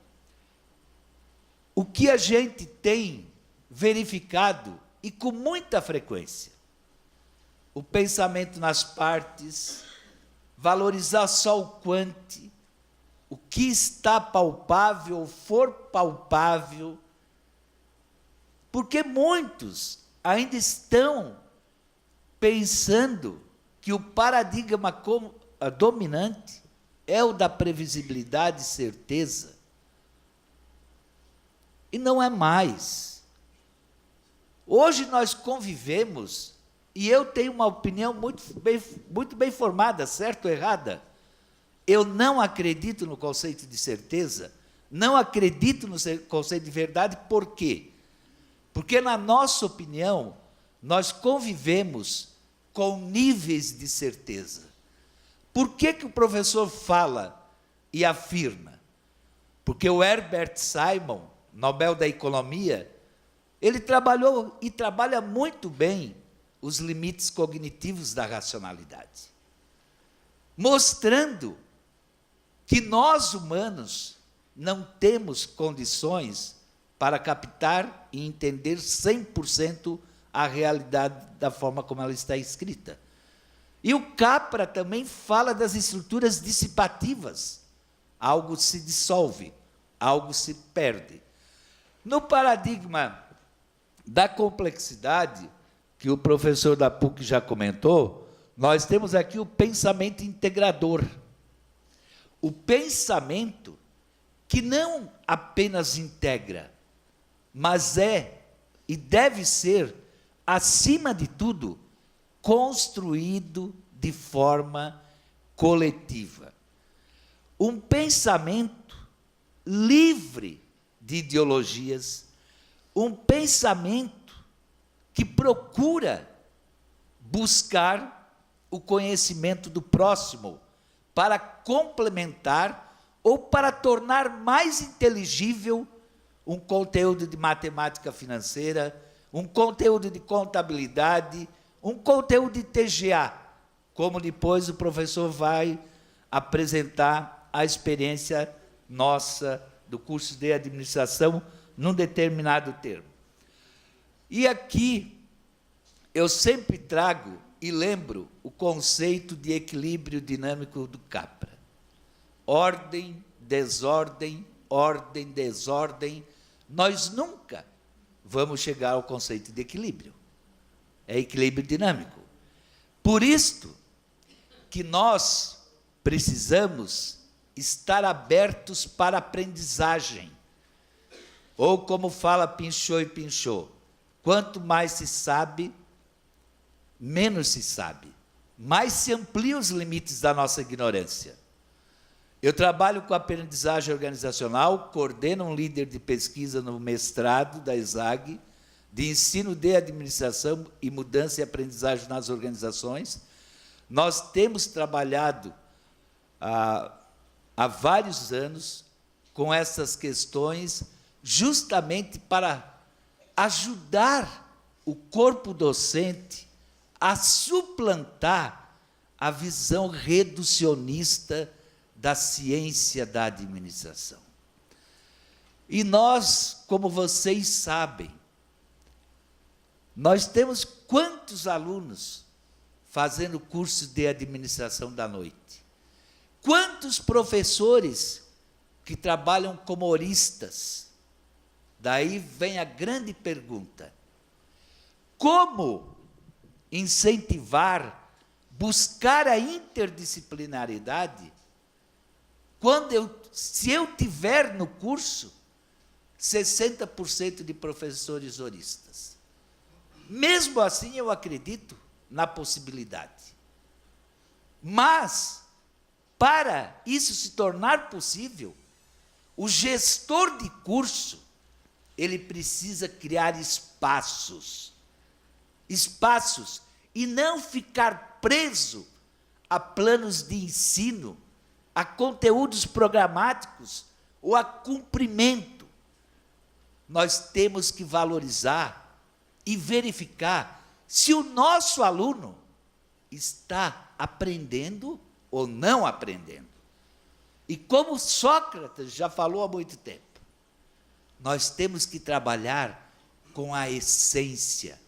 o que a gente tem verificado, e com muita frequência. O pensamento nas partes, valorizar só o quanti, o que está palpável ou for palpável, porque muitos ainda estão pensando que o paradigma dominante é o da previsibilidade e certeza, e não é mais. Hoje nós convivemos, e eu tenho uma opinião muito bem formada, certo ou errada? Eu não acredito no conceito de certeza, não acredito no conceito de verdade, por quê? Porque, na nossa opinião, nós convivemos com níveis de certeza. Por que o professor fala e afirma? Porque o Herbert Simon, Nobel da Economia, ele trabalhou e trabalha muito bem os limites cognitivos da racionalidade, mostrando que nós, humanos, não temos condições para captar e entender 100% a realidade da forma como ela está escrita. E o Capra também fala das estruturas dissipativas. Algo se dissolve, algo se perde. No paradigma da complexidade, que o professor da PUC já comentou, nós temos aqui o pensamento integrador. O pensamento que não apenas integra, mas é e deve ser, acima de tudo, construído de forma coletiva. Um pensamento livre de ideologias, um pensamento que procura buscar o conhecimento do próximo para complementar ou para tornar mais inteligível um conteúdo de matemática financeira, um conteúdo de contabilidade, um conteúdo de TGA, como depois o professor vai apresentar a experiência nossa do curso de administração num determinado termo. E aqui eu sempre trago e lembro o conceito de equilíbrio dinâmico do Capra. Ordem, desordem, ordem, desordem. Nós nunca vamos chegar ao conceito de equilíbrio. É equilíbrio dinâmico. Por isto que nós precisamos estar abertos para aprendizagem. Ou como fala Pinchot e Pinchot, quanto mais se sabe, menos se sabe. Mais se ampliam os limites da nossa ignorância. Eu trabalho com aprendizagem organizacional, coordeno um líder de pesquisa no mestrado da ESAG, de ensino de administração e mudança e aprendizagem nas organizações. Nós temos trabalhado há vários anos com essas questões, justamente para ajudar o corpo docente a suplantar a visão reducionista da ciência da administração. E nós, como vocês sabem, nós temos quantos alunos fazendo curso de administração da noite? Quantos professores que trabalham como horistas? Daí vem a grande pergunta: como incentivar, buscar a interdisciplinaridade, se eu tiver no curso 60% de professores horistas? Mesmo assim, eu acredito na possibilidade. Mas, para isso se tornar possível, o gestor de curso, ele precisa criar espaços, e não ficar preso a planos de ensino, a conteúdos programáticos ou a cumprimento. Nós temos que valorizar e verificar se o nosso aluno está aprendendo ou não aprendendo. E como Sócrates já falou há muito tempo, nós temos que trabalhar com a essência.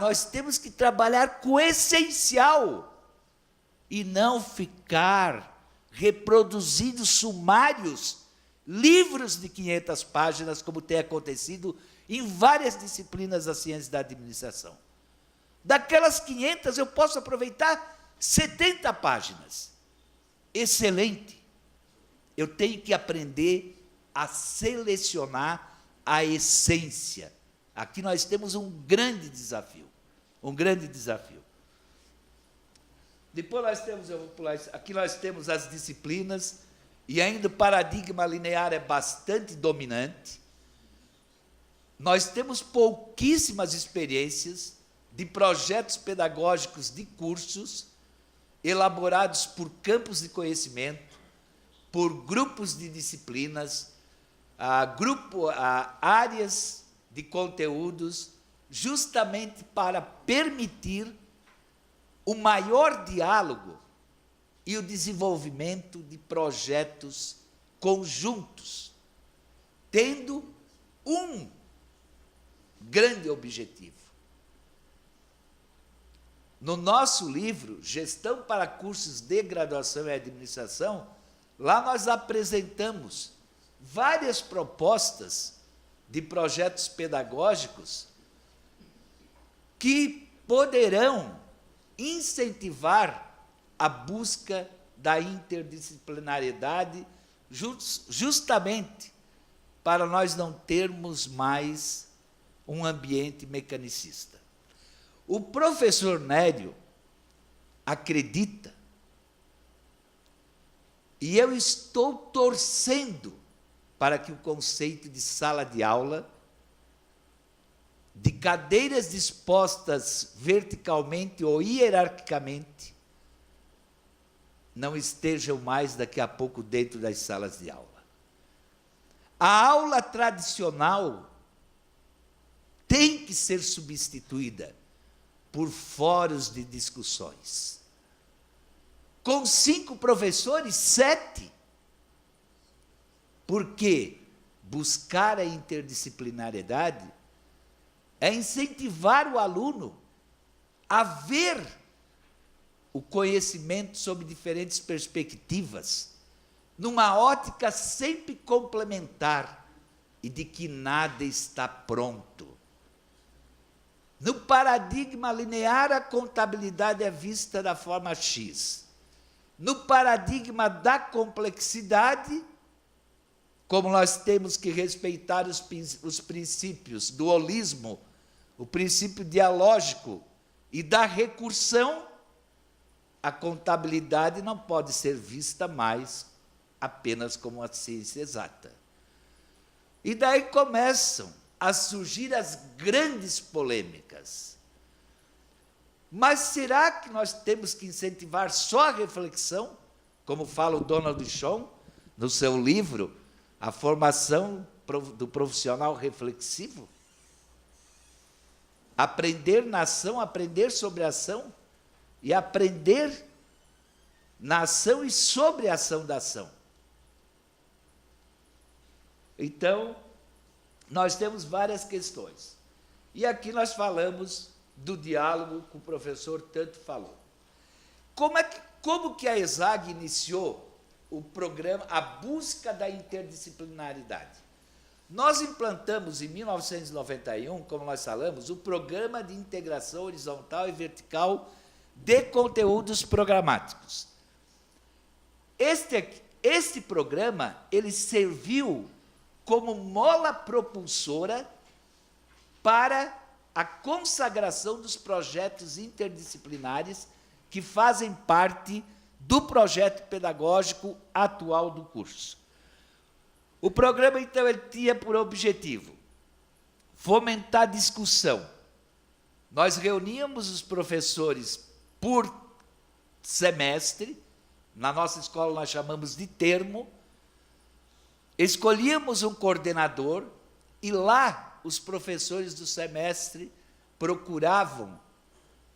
Nós temos que trabalhar com o essencial e não ficar reproduzindo sumários, livros de 500 páginas, como tem acontecido em várias disciplinas da ciência da administração. Daquelas 500, eu posso aproveitar 70 páginas. Excelente. Eu tenho que aprender a selecionar a essência. Aqui nós temos um grande desafio. Um grande desafio. Depois nós temos, eu vou pular isso, aqui nós temos as disciplinas, e ainda o paradigma linear é bastante dominante. Nós temos pouquíssimas experiências de projetos pedagógicos de cursos elaborados por campos de conhecimento, por grupos de disciplinas, áreas de conteúdos, justamente para permitir o maior diálogo e o desenvolvimento de projetos conjuntos, tendo um grande objetivo: No nosso livro, Gestão para Cursos de Graduação em Administração, lá nós apresentamos várias propostas de projetos pedagógicos que poderão incentivar a busca da interdisciplinariedade, justamente para nós não termos mais um ambiente mecanicista. O professor Nério acredita, e eu estou torcendo para que o conceito de sala de aula, de cadeiras dispostas verticalmente ou hierarquicamente, não estejam mais daqui a pouco dentro das salas de aula. A aula tradicional tem que ser substituída por fóruns de discussões. Com 5 professores, 7. Porque buscar a interdisciplinariedade é incentivar o aluno a ver o conhecimento sob diferentes perspectivas, numa ótica sempre complementar e de que nada está pronto. No paradigma linear, a contabilidade é vista da forma X. No paradigma da complexidade, como nós temos que respeitar os princípios do holismo, o princípio dialógico e da recursão, a contabilidade não pode ser vista mais apenas como uma ciência exata. E daí começam a surgir as grandes polêmicas. Mas será que nós temos que incentivar só a reflexão, como fala o Donald Schoen no seu livro, A Formação do Profissional Reflexivo? Aprender na ação, aprender sobre a ação, e aprender na ação e sobre a ação da ação. Então, nós temos várias questões. E aqui nós falamos do diálogo que o professor tanto falou. Como que a ESAG iniciou o programa, a busca da interdisciplinaridade? Nós implantamos, em 1991, como nós falamos, o Programa de Integração Horizontal e Vertical de Conteúdos Programáticos. Este programa, ele serviu como mola propulsora para a consagração dos projetos interdisciplinares que fazem parte do projeto pedagógico atual do curso. O programa, então, ele tinha por objetivo fomentar discussão. Nós reuníamos os professores por semestre, na nossa escola nós chamamos de termo, escolhíamos um coordenador e lá os professores do semestre procuravam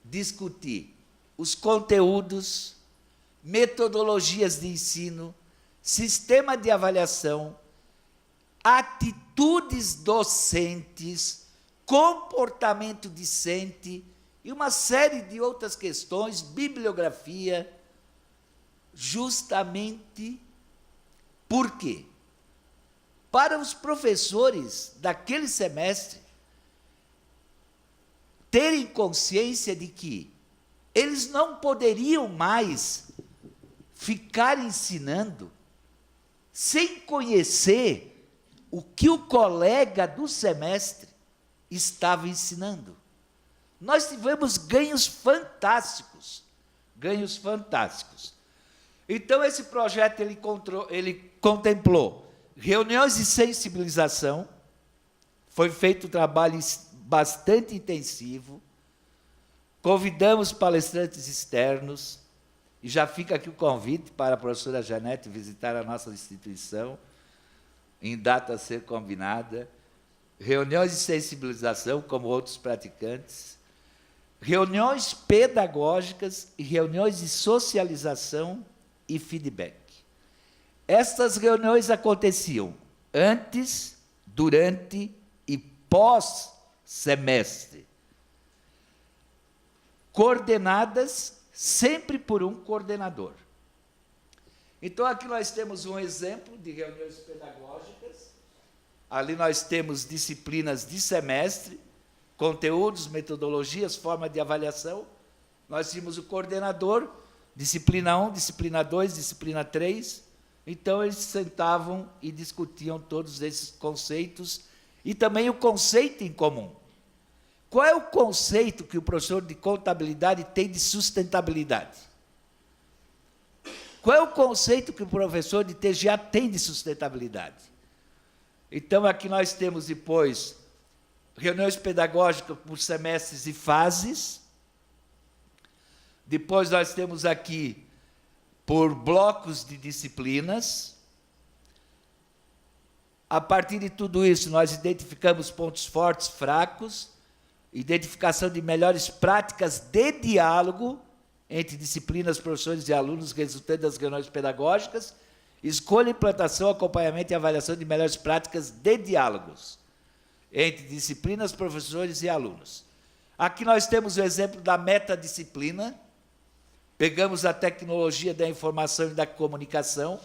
discutir os conteúdos, metodologias de ensino, sistema de avaliação, atitudes docentes, comportamento discente e uma série de outras questões, bibliografia, justamente por quê? Para os professores daquele semestre terem consciência de que eles não poderiam mais ficar ensinando sem conhecer o que o colega do semestre estava ensinando. Nós tivemos ganhos fantásticos, ganhos fantásticos. Então, esse projeto ele contemplou reuniões de sensibilização, foi feito um trabalho bastante intensivo, convidamos palestrantes externos, e já fica aqui o convite para a professora Janete visitar a nossa instituição, em data a ser combinada, reuniões de sensibilização, como outros praticantes, reuniões pedagógicas e reuniões de socialização e feedback. Estas reuniões aconteciam antes, durante e pós-semestre. coordenadas sempre por um coordenador. Então, aqui nós temos um exemplo de reuniões pedagógicas. Ali nós temos disciplinas de semestre, conteúdos, metodologias, forma de avaliação. Nós tínhamos o coordenador, disciplina 1, disciplina 2, disciplina 3. Então, eles sentavam e discutiam todos esses conceitos e também o conceito em comum. Qual é o conceito que o professor de contabilidade tem de sustentabilidade? Qual é o conceito que o professor de TGA tem de sustentabilidade? Então, aqui nós temos depois reuniões pedagógicas por semestres e fases. Depois nós temos aqui por blocos de disciplinas. A partir de tudo isso, nós identificamos pontos fortes, fracos, identificação de melhores práticas de diálogo entre disciplinas, professores e alunos, resultante das reuniões pedagógicas, escolha, implantação, acompanhamento e avaliação de melhores práticas de diálogos entre disciplinas, professores e alunos. Aqui nós temos o exemplo da metadisciplina. Pegamos a tecnologia da informação e da comunicação,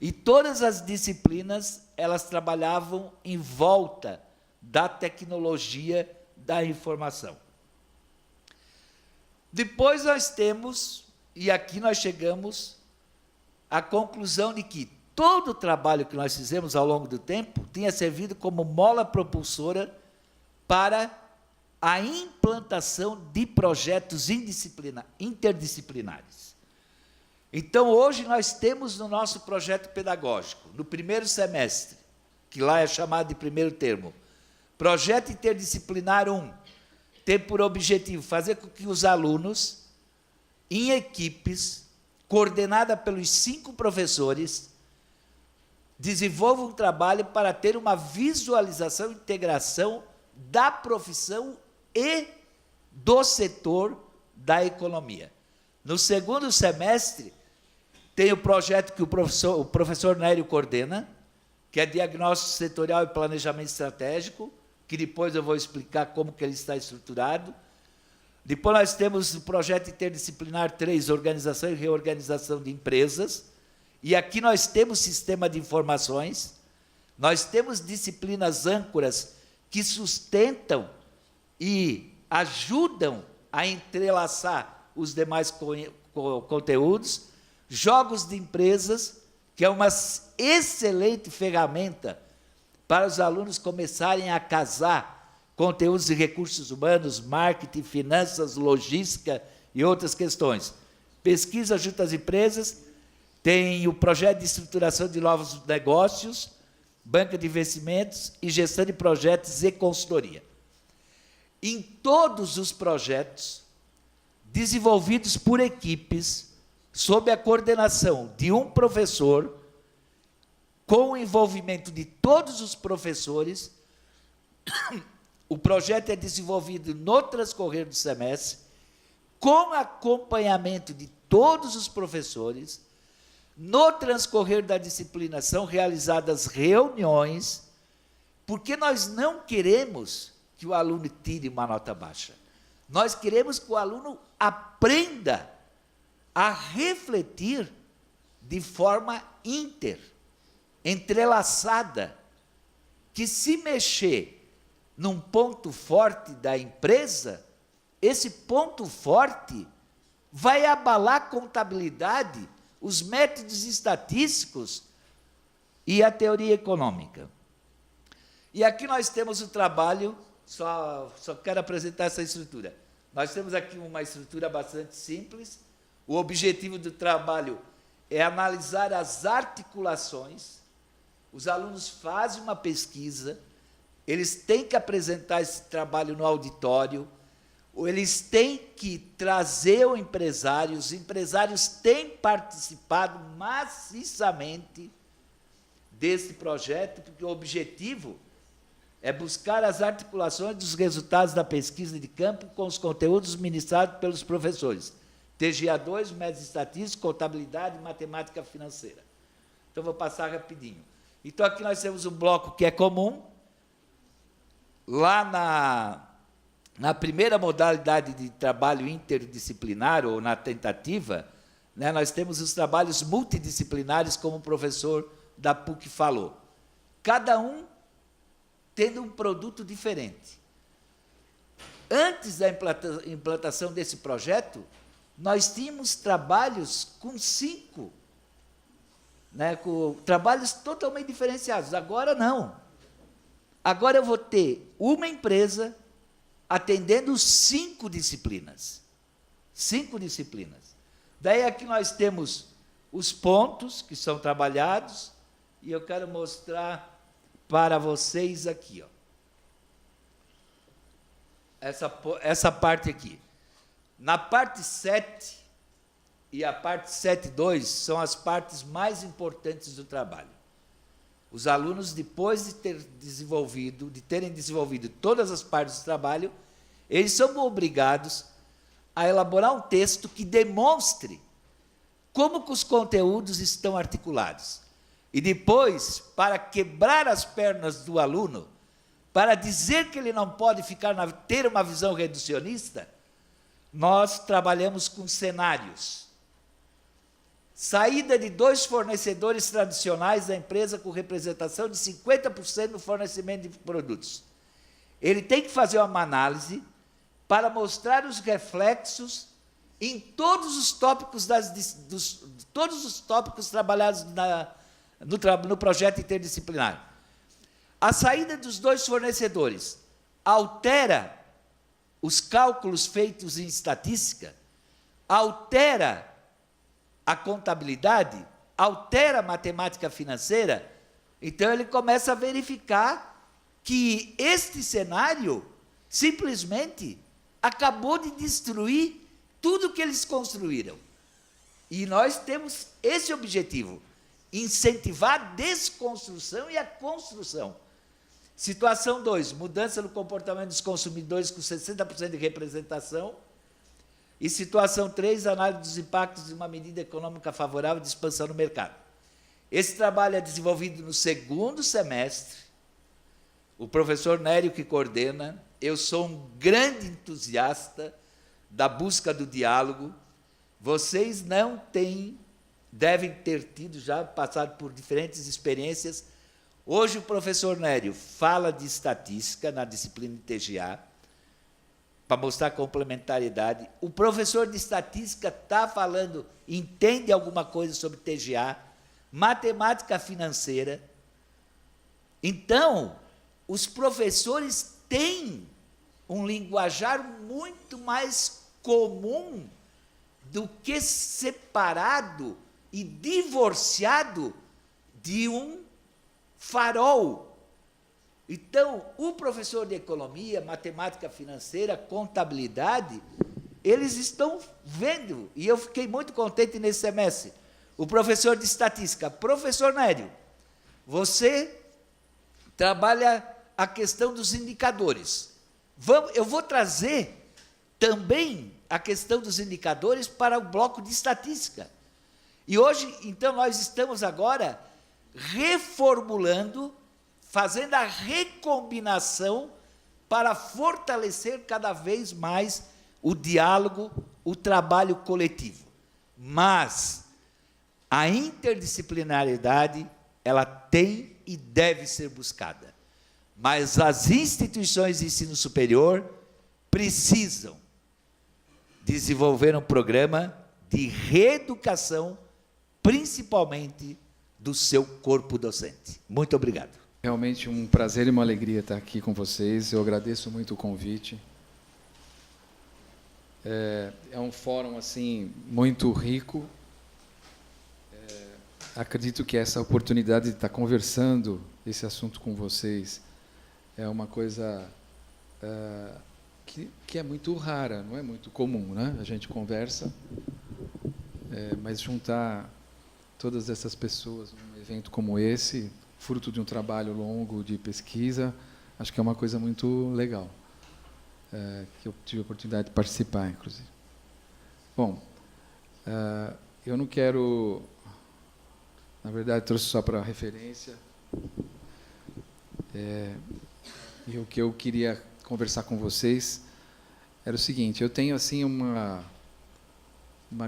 e todas as disciplinas, elas trabalhavam em volta da tecnologia da informação. Depois nós temos, e aqui nós chegamos à conclusão de que todo o trabalho que nós fizemos ao longo do tempo tinha servido como mola propulsora para a implantação de projetos interdisciplinares. Então, hoje nós temos no nosso projeto pedagógico, no primeiro semestre, que lá é chamado de primeiro termo, Projeto Interdisciplinar 1, tem por objetivo fazer com que os alunos, em equipes, coordenada pelos 5 professores, desenvolvam um trabalho para ter uma visualização e integração da profissão e do setor da economia. No segundo semestre, tem o projeto que o professor Nélio coordena, que é Diagnóstico Setorial e Planejamento Estratégico, que depois eu vou explicar como que ele está estruturado. Depois nós temos o projeto interdisciplinar 3, Organização e Reorganização de Empresas, e aqui nós temos sistema de informações, nós temos disciplinas âncoras que sustentam e ajudam a entrelaçar os demais conteúdos, jogos de empresas, que é uma excelente ferramenta para os alunos começarem a casar conteúdos de recursos humanos, marketing, finanças, logística e outras questões. Pesquisa junto às empresas, tem o projeto de estruturação de novos negócios, banca de investimentos e gestão de projetos e consultoria. Em todos os projetos desenvolvidos por equipes, sob a coordenação de um professor, com o envolvimento de todos os professores, o projeto é desenvolvido no transcorrer do semestre, com acompanhamento de todos os professores. No transcorrer da disciplina são realizadas reuniões, porque nós não queremos que o aluno tire uma nota baixa. Nós queremos que o aluno aprenda a refletir de forma entrelaçada, que se mexer num ponto forte da empresa, esse ponto forte vai abalar a contabilidade, os métodos estatísticos e a teoria econômica. E aqui nós temos o trabalho, só quero apresentar essa estrutura. Nós temos aqui uma estrutura bastante simples. O objetivo do trabalho é analisar as articulações. Os alunos fazem uma pesquisa, eles têm que apresentar esse trabalho no auditório, ou eles têm que trazer o empresário, os empresários têm participado maciçamente desse projeto, porque o objetivo é buscar as articulações dos resultados da pesquisa de campo com os conteúdos ministrados pelos professores. TGA 2, métodos estatísticos, contabilidade e matemática financeira. Então, vou passar rapidinho. Então, aqui nós temos um bloco que é comum. Lá na primeira modalidade de trabalho interdisciplinar, ou na tentativa, né, nós temos os trabalhos multidisciplinares, como o professor da PUC falou. Cada um tendo um produto diferente. Antes da implantação desse projeto, nós tínhamos trabalhos com 5, né, com trabalhos totalmente diferenciados. Agora não. Agora eu vou ter uma empresa atendendo 5 disciplinas. 5 disciplinas. Daí aqui nós temos os pontos que são trabalhados, e eu quero mostrar para vocês aqui, ó. Essa parte aqui. Na parte 7 e a parte 7.2 são as partes mais importantes do trabalho. Os alunos, depois de terem desenvolvido todas as partes do trabalho, eles são obrigados a elaborar um texto que demonstre como que os conteúdos estão articulados. E depois, para quebrar as pernas do aluno, para dizer que ele não pode ter uma visão reducionista, nós trabalhamos com cenários. Saída de 2 fornecedores tradicionais da empresa com representação de 50% no fornecimento de produtos. Ele tem que fazer uma análise para mostrar os reflexos em todos os tópicos, todos os tópicos trabalhados no projeto interdisciplinar. A saída dos 2 fornecedores altera os cálculos feitos em estatística, altera a contabilidade, altera a matemática financeira. Então ele começa a verificar que este cenário simplesmente acabou de destruir tudo que eles construíram. E nós temos esse objetivo: incentivar a desconstrução e a construção. Situação 2, mudança no comportamento dos consumidores com 60% de representação. E situação 3, análise dos impactos de uma medida econômica favorável de expansão no mercado. Esse trabalho é desenvolvido no 2º semestre. O professor Nério que coordena. Eu sou um grande entusiasta da busca do diálogo. Vocês devem ter passado por diferentes experiências. Hoje o professor Nério fala de estatística na disciplina de TGA, para mostrar a complementariedade. O professor de estatística está falando, entende alguma coisa sobre TGA, matemática financeira. Então, os professores têm um linguajar muito mais comum do que separado e divorciado de um farol. Então, o professor de economia, matemática financeira, contabilidade, eles estão vendo, e eu fiquei muito contente nesse semestre. O professor de estatística, professor Nério, você trabalha a questão dos indicadores. Eu vou trazer também a questão dos indicadores para o bloco de estatística. E hoje, então, nós estamos agora reformulando, fazendo a recombinação para fortalecer cada vez mais o diálogo, o trabalho coletivo. Mas a interdisciplinaridade, ela tem e deve ser buscada. Mas as instituições de ensino superior precisam desenvolver um programa de reeducação, principalmente do seu corpo docente. Muito obrigado. Realmente um prazer e uma alegria estar aqui com vocês. Eu agradeço muito o convite. É um fórum assim muito rico. Acredito que essa oportunidade de estar conversando esse assunto com vocês é uma coisa que é muito rara, não é muito comum, né? A gente conversa, mas juntar todas essas pessoas num evento como esse, fruto de um trabalho longo de pesquisa, acho que é uma coisa muito legal, que eu tive a oportunidade de participar, inclusive. Bom, eu não quero, na verdade, trouxe só para referência, e o que eu queria conversar com vocês era o seguinte: eu tenho assim uma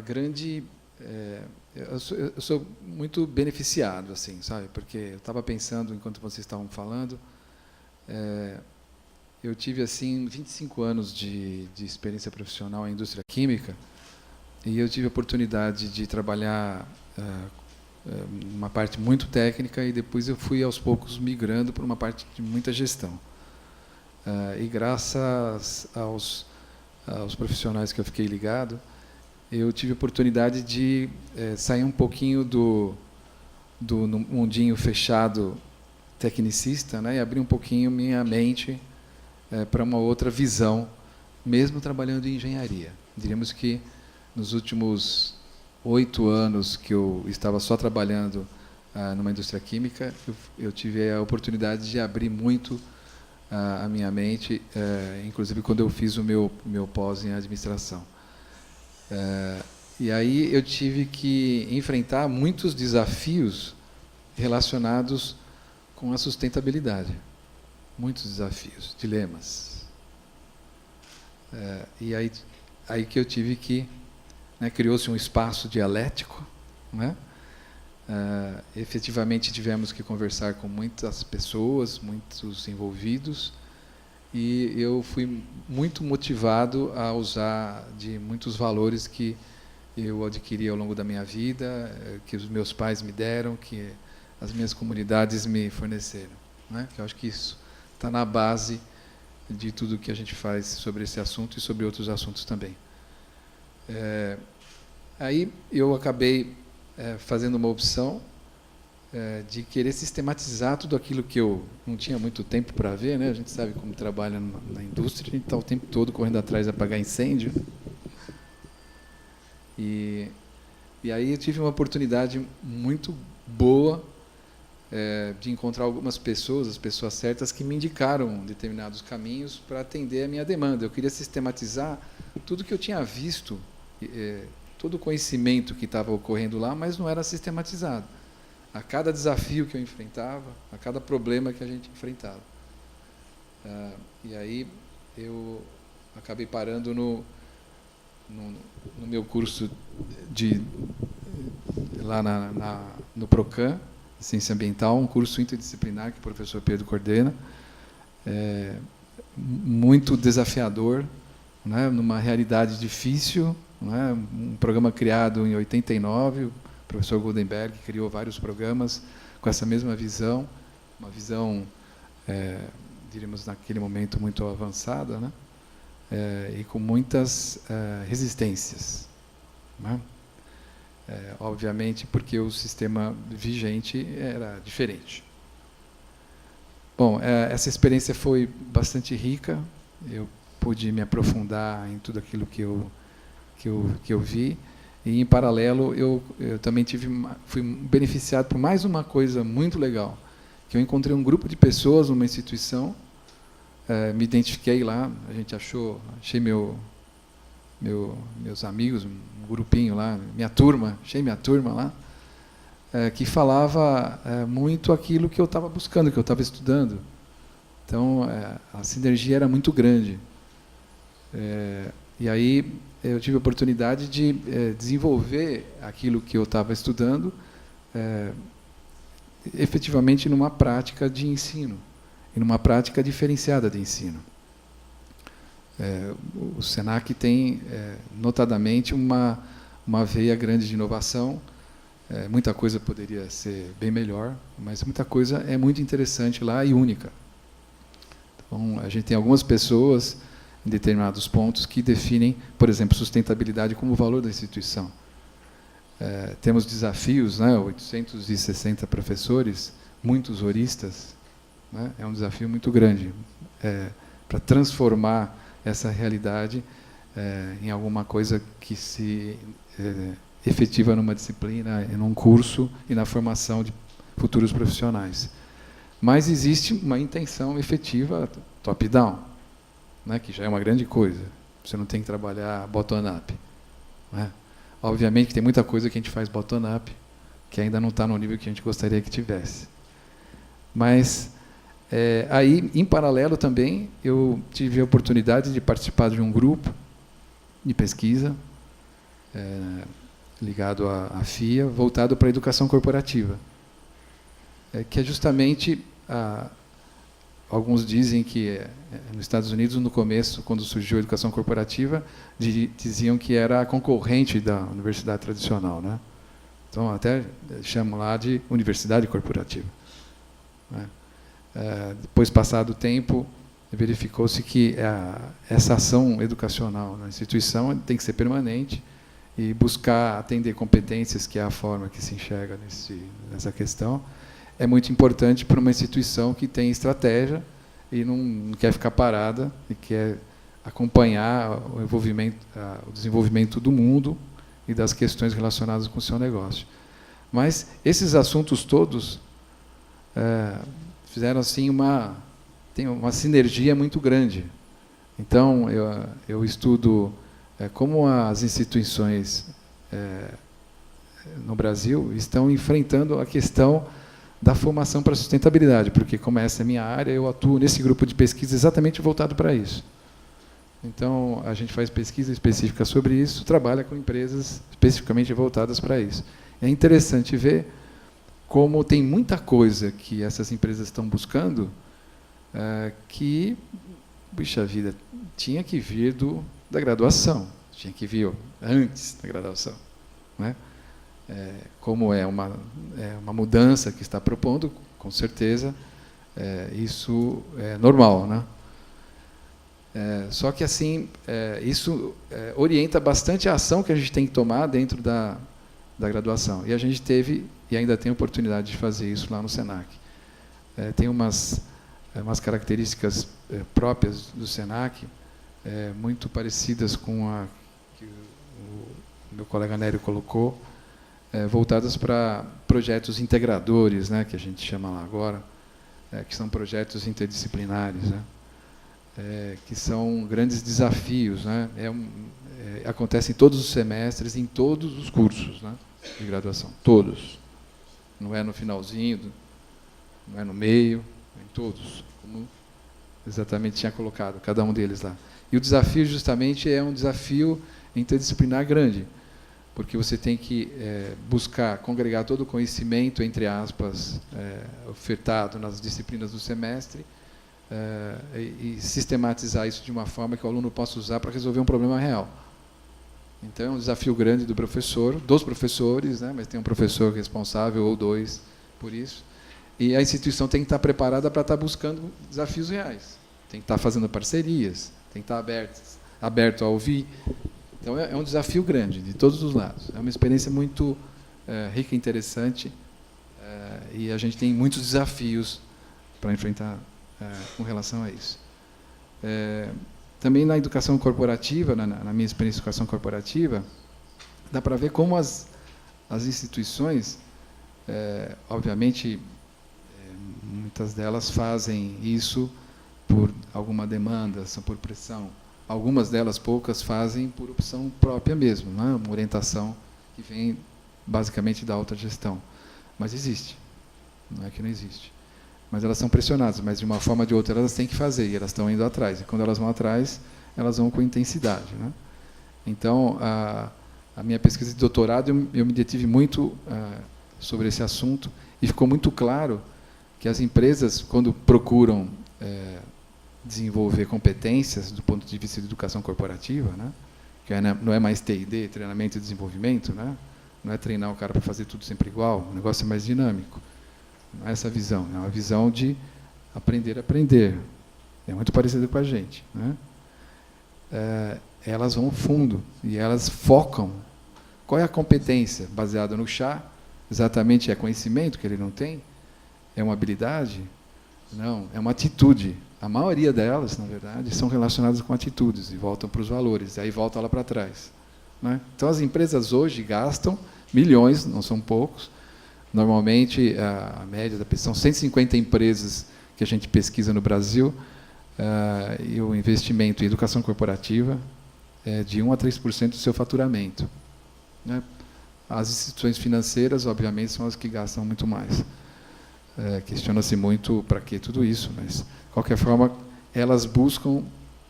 grande, eu sou muito beneficiado, assim, sabe? Porque eu estava pensando enquanto vocês estavam falando, eu tive assim 25 anos de experiência profissional em indústria química, e eu tive a oportunidade de trabalhar uma parte muito técnica, e depois eu fui aos poucos migrando para uma parte de muita gestão. E graças aos profissionais que eu fiquei ligado, eu tive a oportunidade de sair um pouquinho do mundinho fechado tecnicista, né, e abrir um pouquinho minha mente para uma outra visão, mesmo trabalhando em engenharia. Diríamos que nos últimos 8 anos que eu estava só trabalhando numa indústria química, eu tive a oportunidade de abrir muito a minha mente, inclusive quando eu fiz o meu pós em administração. E aí eu tive que enfrentar muitos desafios relacionados com a sustentabilidade. Muitos desafios, dilemas. E aí que eu tive que, né, criou-se um espaço dialético, né? Efetivamente tivemos que conversar com muitas pessoas, muitos envolvidos, e eu fui muito motivado a usar de muitos valores que eu adquiri ao longo da minha vida, que os meus pais me deram, que as minhas comunidades me forneceram, né? Eu acho que isso está na base de tudo que a gente faz sobre esse assunto e sobre outros assuntos também. Aí eu acabei fazendo uma opção de querer sistematizar tudo aquilo que eu não tinha muito tempo para ver, né? A gente sabe como trabalha na indústria, a gente está o tempo todo correndo atrás de apagar incêndio. E aí eu tive uma oportunidade muito boa de encontrar algumas pessoas, as pessoas certas, que me indicaram determinados caminhos para atender a minha demanda. Eu queria sistematizar tudo que eu tinha visto, todo o conhecimento que estava ocorrendo lá, mas não era sistematizado. A cada desafio que eu enfrentava, a cada problema que a gente enfrentava. E aí eu acabei parando no meu curso lá no Procam, Ciência Ambiental, um curso interdisciplinar que o professor Pedro coordena, muito desafiador, né, numa realidade difícil, né, um programa criado em 89, o professor Goldenberg criou vários programas com essa mesma visão, uma visão, diríamos, naquele momento muito avançada, né, e com muitas resistências, né? Obviamente, porque o sistema vigente era diferente. Bom, essa experiência foi bastante rica. Eu pude me aprofundar em tudo aquilo que eu vi. E, em paralelo, eu também fui beneficiado por mais uma coisa muito legal, que eu encontrei um grupo de pessoas numa instituição, me identifiquei lá, achei meus amigos, um grupinho lá, achei minha turma lá, que falava muito aquilo que eu estava buscando, que eu estava estudando. Então, a sinergia era muito grande. E aí eu tive a oportunidade de desenvolver aquilo que eu estava estudando efetivamente numa prática de ensino, e numa prática diferenciada de ensino. O Senac tem, notadamente, uma veia grande de inovação. Muita coisa poderia ser bem melhor, mas muita coisa é muito interessante lá e única. Então, a gente tem algumas pessoas, em determinados pontos, que definem, por exemplo, sustentabilidade como valor da instituição. Temos desafios, né, 860 professores, muitos horistas, né, é um desafio muito grande para transformar essa realidade em alguma coisa que se efetiva numa disciplina, num curso e na formação de futuros profissionais. Mas existe uma intenção efetiva top-down, né, que já é uma grande coisa. Você não tem que trabalhar bottom-up, né? Obviamente que tem muita coisa que a gente faz bottom-up, que ainda não está no nível que a gente gostaria que tivesse. Mas Aí, em paralelo também, eu tive a oportunidade de participar de um grupo de pesquisa ligado à FIA, voltado para a educação corporativa, que é justamente, alguns dizem que nos Estados Unidos, no começo, quando surgiu a educação corporativa, diziam que era a concorrente da universidade tradicional, né? Então, até chamam lá de universidade corporativa, né? Depois, passado o tempo, verificou-se que essa ação educacional na instituição tem que ser permanente e buscar atender competências, que é a forma que se enxerga nessa questão, é muito importante para uma instituição que tem estratégia e não quer ficar parada e quer acompanhar o desenvolvimento do mundo e das questões relacionadas com o seu negócio. Mas esses assuntos todos fizeram assim tem uma sinergia muito grande. Então, eu estudo como as instituições no Brasil estão enfrentando a questão da formação para a sustentabilidade, porque, como essa é a minha área, eu atuo nesse grupo de pesquisa exatamente voltado para isso. Então, a gente faz pesquisa específica sobre isso, trabalha com empresas especificamente voltadas para isso. É interessante ver como tem muita coisa que essas empresas estão buscando que, puxa vida, tinha que vir da graduação, tinha que vir antes da graduação, né? Como é uma mudança que está propondo, com certeza, isso é normal, né? Só que assim, isso orienta bastante a ação que a gente tem que tomar dentro da graduação. E a gente teve e ainda tem a oportunidade de fazer isso lá no SENAC. Tem umas características próprias do SENAC, muito parecidas com a que o meu colega Nério colocou, voltadas para projetos integradores, né, que a gente chama lá agora, que são projetos interdisciplinares, né, que são grandes desafios, né, acontece em todos os semestres, em todos os cursos, né, de graduação, todos. Não é no finalzinho, não é no meio, é em todos, como exatamente tinha colocado, cada um deles lá. E o desafio, justamente, é um desafio interdisciplinar grande, porque você tem que buscar congregar todo o conhecimento, entre aspas, ofertado nas disciplinas do semestre, e sistematizar isso de uma forma que o aluno possa usar para resolver um problema real. Então, é um desafio grande do professor, dos professores, né, mas tem um professor responsável, ou dois, por isso. E a instituição tem que estar preparada para estar buscando desafios reais. Tem que estar fazendo parcerias, tem que estar aberto a ouvir. Então, é um desafio grande, de todos os lados. É uma experiência muito rica e interessante, e a gente tem muitos desafios para enfrentar com relação a isso. Também na educação corporativa, na minha experiência de educação corporativa, dá para ver como as instituições, obviamente, muitas delas fazem isso por alguma demanda, são por pressão. Algumas delas, poucas, fazem por opção própria mesmo, né? Uma orientação que vem basicamente da alta gestão. Mas existe, não é que não existe. Mas elas são pressionadas, mas de uma forma ou de outra elas têm que fazer, e elas estão indo atrás. E quando elas vão atrás, elas vão com intensidade, né? Então, a minha pesquisa de doutorado, eu me detive muito sobre esse assunto, e ficou muito claro que as empresas, quando procuram desenvolver competências do ponto de vista de educação corporativa, né? Que não é mais T&D, treinamento e desenvolvimento, né? Não é treinar o cara para fazer tudo sempre igual, o negócio é mais dinâmico. Não é essa visão, é uma visão de aprender a aprender. É muito parecido com a gente, né? Elas vão fundo e elas focam. Qual é a competência? Baseada no chá? Exatamente é conhecimento que ele não tem? É uma habilidade? Não, é uma atitude. A maioria delas, na verdade, são relacionadas com atitudes e voltam para os valores, e aí volta lá para trás, né? Então, as empresas hoje gastam milhões, não são poucos. Normalmente, a média da pessoa, são 150 empresas que a gente pesquisa no Brasil, e o investimento em educação corporativa é de 1 a 3% do seu faturamento, né? As instituições financeiras, obviamente, são as que gastam muito mais. questiona-se muito para que tudo isso, mas, de qualquer forma, elas buscam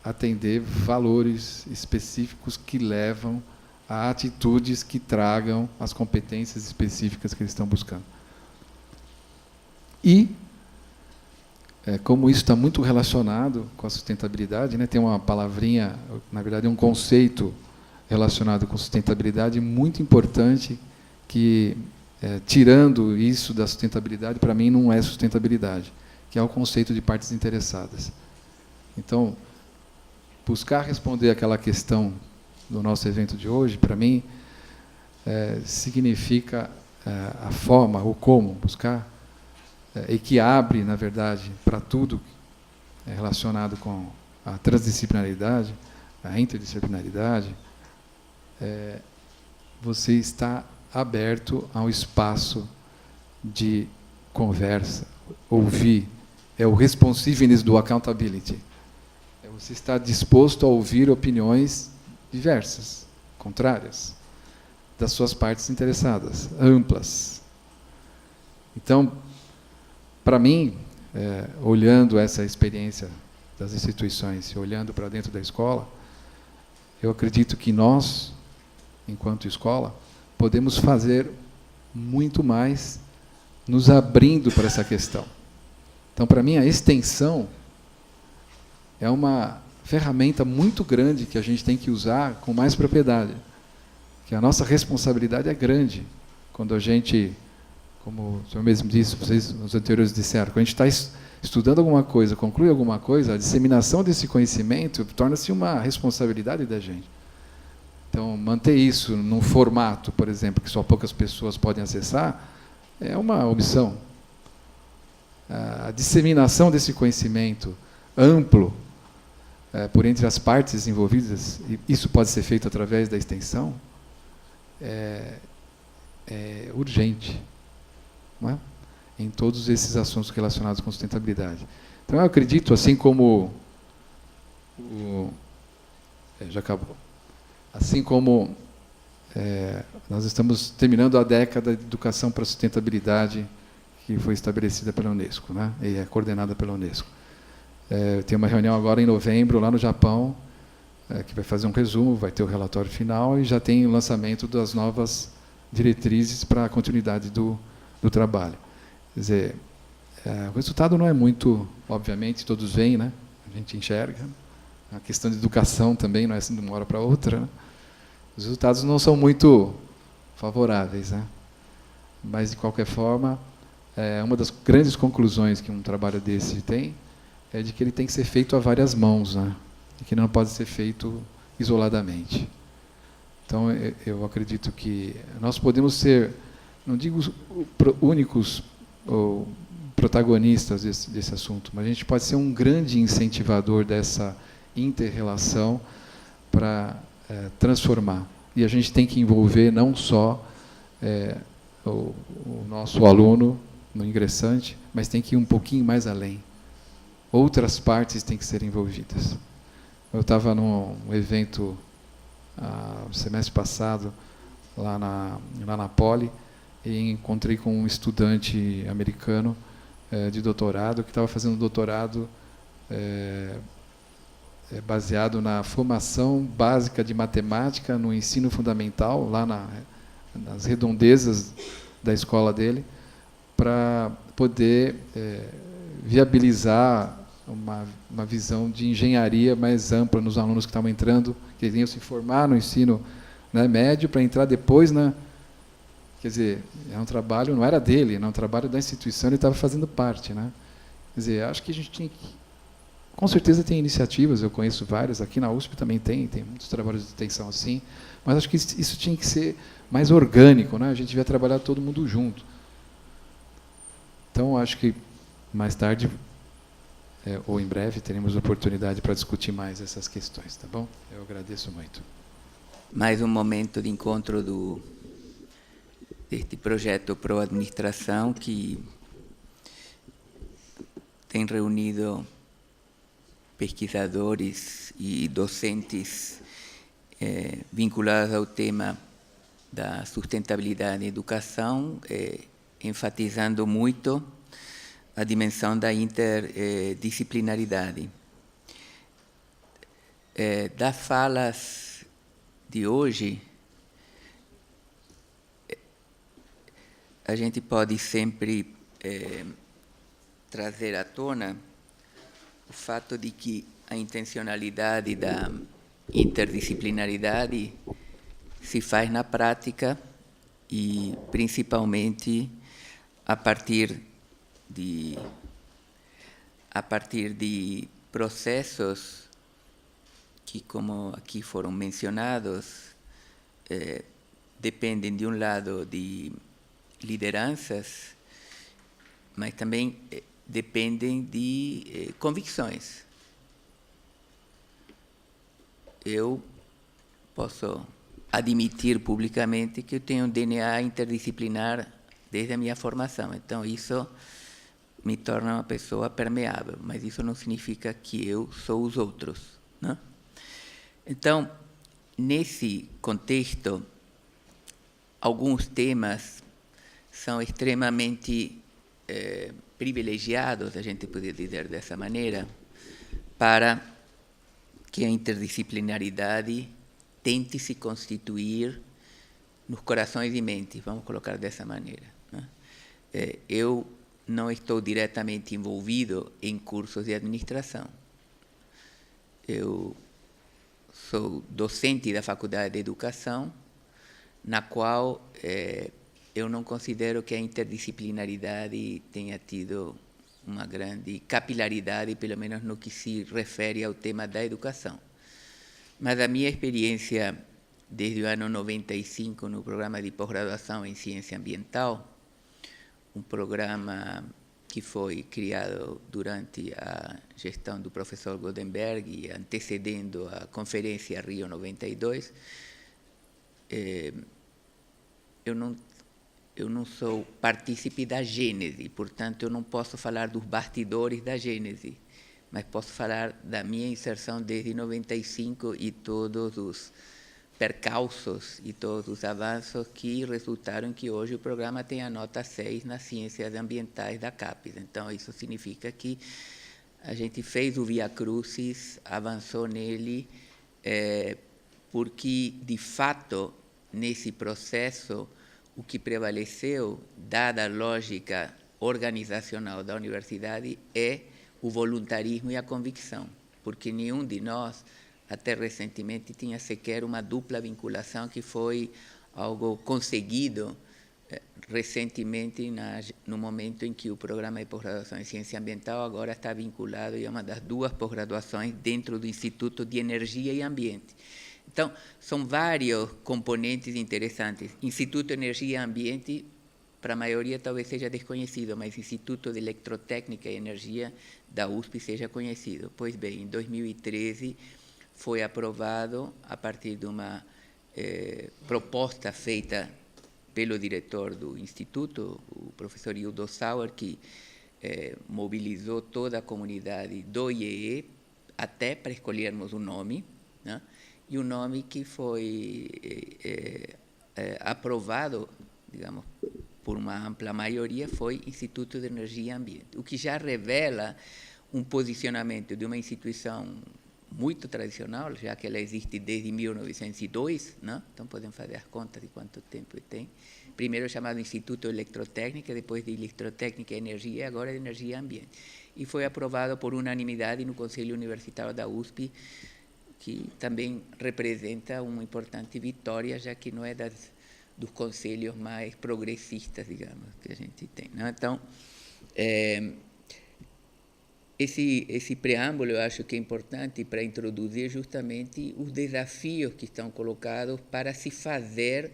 atender valores específicos que levam a atitudes que tragam as competências específicas que eles estão buscando. E, como isso está muito relacionado com a sustentabilidade, né, tem uma palavrinha, na verdade, um conceito relacionado com sustentabilidade muito importante que, tirando isso da sustentabilidade, para mim não é sustentabilidade, que é o conceito de partes interessadas. Então, buscar responder aquela questão do nosso evento de hoje, para mim, significa a forma, o como buscar, e que abre, na verdade, para tudo relacionado com a transdisciplinaridade, a interdisciplinaridade, você está aberto ao espaço de conversa, ouvir, é o responsiveness do accountability. Você está disposto a ouvir opiniões diversas, contrárias, das suas partes interessadas, amplas. Então, para mim, olhando essa experiência das instituições e olhando para dentro da escola, eu acredito que nós, enquanto escola, podemos fazer muito mais nos abrindo para essa questão. Então, para mim, a extensão é uma ferramenta muito grande que a gente tem que usar com mais propriedade, que a nossa responsabilidade é grande quando a gente, como o senhor mesmo disse, vocês, os anteriores disseram, quando a gente está estudando alguma coisa, conclui alguma coisa, a disseminação desse conhecimento torna-se uma responsabilidade da gente. Então, manter isso num formato, por exemplo, que só poucas pessoas podem acessar, é uma omissão. A disseminação desse conhecimento amplo, por entre as partes envolvidas, e isso pode ser feito através da extensão, é urgente, não é? Em todos esses assuntos relacionados com sustentabilidade. Então, eu acredito, assim como já acabou. Assim como nós estamos terminando a década de educação para a sustentabilidade que foi estabelecida pela Unesco, né? E é coordenada pela Unesco. Tem uma reunião agora em novembro, lá no Japão, que vai fazer um resumo, vai ter o relatório final e já tem o lançamento das novas diretrizes para a continuidade do trabalho. Quer dizer, o resultado não é muito, obviamente, todos veem, né? A gente enxerga. A questão de educação também não é assim de uma hora para outra, né? Os resultados não são muito favoráveis, né? Mas, de qualquer forma, uma das grandes conclusões que um trabalho desse tem é de que ele tem que ser feito a várias mãos, né? E que não pode ser feito isoladamente. Então, eu acredito que nós podemos ser, não digo únicos ou protagonistas desse assunto, mas a gente pode ser um grande incentivador dessa inter-relação para transformar. E a gente tem que envolver não só o nosso aluno, no ingressante, mas tem que ir um pouquinho mais além. Outras partes têm que ser envolvidas. Eu estava num evento no semestre passado, lá na Poli, e encontrei com um estudante americano de doutorado, que estava fazendo doutorado baseado na formação básica de matemática no ensino fundamental, lá nas redondezas da escola dele, para poder viabilizar uma visão de engenharia mais ampla nos alunos que estavam entrando, que iam se formar no ensino, né, médio, para entrar depois na... Quer dizer, é um trabalho, não era dele, é um trabalho da instituição, ele estava fazendo parte, né? Quer dizer, acho que a gente tinha que... Com certeza tem iniciativas, eu conheço várias, aqui na USP também tem muitos trabalhos de extensão assim, mas acho que isso tinha que ser mais orgânico, né? A gente devia trabalhar todo mundo junto. Então, acho que mais tarde, ou em breve, teremos oportunidade para discutir mais essas questões, tá bom? Eu agradeço muito. Mais um momento de encontro deste projeto Pro Administração, que tem reunido pesquisadores e docentes vinculados ao tema da sustentabilidade na educação, enfatizando muito a dimensão da interdisciplinaridade. Das falas de hoje, a gente pode sempre trazer à tona o fato de que a intencionalidade da interdisciplinaridade se faz na prática e, principalmente, a partir de processos que, como aqui foram mencionados, dependem, de um lado, de lideranças, mas também dependem de convicções. Eu posso admitir publicamente que eu tenho um DNA interdisciplinar desde a minha formação, então isso me torna uma pessoa permeável, mas isso não significa que eu sou os outros, né? Então, nesse contexto, alguns temas são extremamente privilegiados, a gente pode dizer dessa maneira, para que a interdisciplinaridade tente se constituir nos corações e mentes, vamos colocar dessa maneira, né? Eu não estou diretamente envolvido em cursos de administração. Eu sou docente da Faculdade de Educação, na qual eu não considero que a interdisciplinaridade tenha tido uma grande capilaridade, pelo menos no que se refere ao tema da educação. Mas a minha experiência desde o ano 95 no programa de pós-graduação em ciência ambiental, um programa que foi criado durante a gestão do professor Goldenberg e antecedendo a Conferência Rio 92, eu não sou partícipe da gênese, portanto, eu não posso falar dos bastidores da gênese, mas posso falar da minha inserção desde 95 e todos os percalços e todos os avanços que resultaram que hoje o programa tem a nota 6 nas ciências ambientais da CAPES. Então, isso significa que a gente fez o Via Crucis, avançou nele, porque, de fato, nesse processo, o que prevaleceu, dada a lógica organizacional da universidade, é o voluntarismo e a convicção, porque nenhum de nós, até recentemente, tinha sequer uma dupla vinculação, que foi algo conseguido recentemente, no momento em que o programa de pós-graduação em ciência ambiental agora está vinculado a uma das duas pós-graduações dentro do Instituto de Energia e Ambiente. Então, são vários componentes interessantes. Instituto de Energia e Ambiente, para a maioria talvez seja desconhecido, mas Instituto de Eletrotécnica e Energia da USP seja conhecido. Pois bem, em 2013 foi aprovado, a partir de uma proposta feita pelo diretor do Instituto, o professor Hildo Sauer, que mobilizou toda a comunidade do IEE, até para escolhermos um nome, né? E o nome que foi aprovado, digamos, por uma ampla maioria, foi Instituto de Energia e Ambiente, o que já revela um posicionamento de uma instituição muito tradicional, já que ela existe desde 1902, né? Então podemos fazer as contas de quanto tempo tem. Primeiro chamado Instituto de Eletrotécnica, depois de Eletrotécnica e Energia, agora de Energia e Ambiente. E foi aprovado por unanimidade no Conselho Universitário da USP, que também representa uma importante vitória, já que não é dos conselhos mais progressistas, digamos, que a gente tem, né? Então, esse preâmbulo eu acho que é importante para introduzir justamente os desafios que estão colocados para se fazer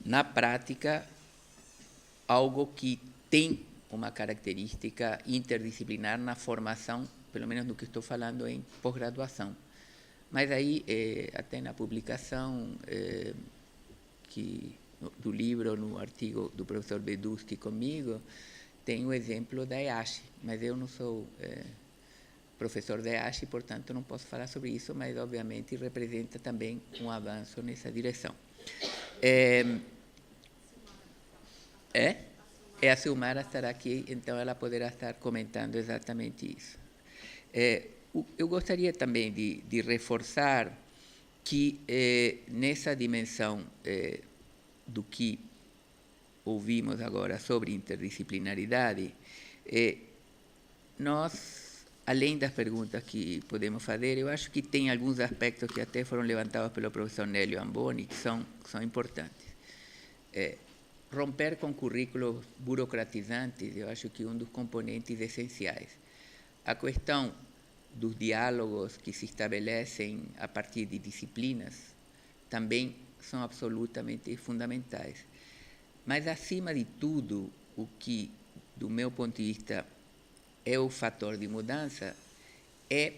na prática, algo que tem uma característica interdisciplinar na formação, pelo menos no que estou falando em pós-graduação. Mas aí, até na publicação do livro, no artigo do professor Beduski comigo, tem o exemplo da EASH, mas eu não sou professor da EASH, portanto não posso falar sobre isso, mas obviamente representa também um avanço nessa direção. a Silmara estará aqui, então ela poderá estar comentando exatamente isso. Eu gostaria também de reforçar que, nessa dimensão do que ouvimos agora sobre interdisciplinaridade, nós, além das perguntas que podemos fazer, eu acho que tem alguns aspectos que até foram levantados pelo professor Nélio Amboni, que são importantes. Romper com currículos burocratizantes, eu acho que é um dos componentes essenciais. A questão dos diálogos que se estabelecem a partir de disciplinas também são absolutamente fundamentais. Mas, acima de tudo, o que, do meu ponto de vista, é o fator de mudança é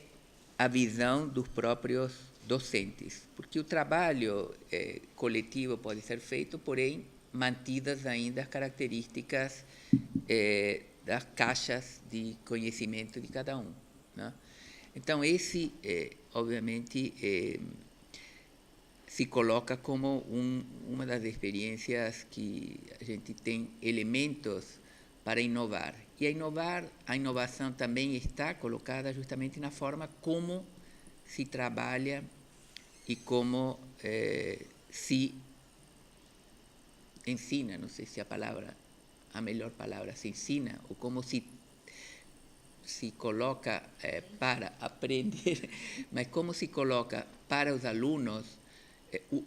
a visão dos próprios docentes, porque o trabalho coletivo pode ser feito, porém, mantidas ainda as características das caixas de conhecimento de cada um, né? Então, esse, obviamente, se coloca como uma das experiências que a gente tem elementos para inovar. E a inovação também está colocada justamente na forma como se trabalha e como se ensina, não sei se a melhor palavra, se ensina, ou como se coloca para aprender, mas como se coloca para os alunos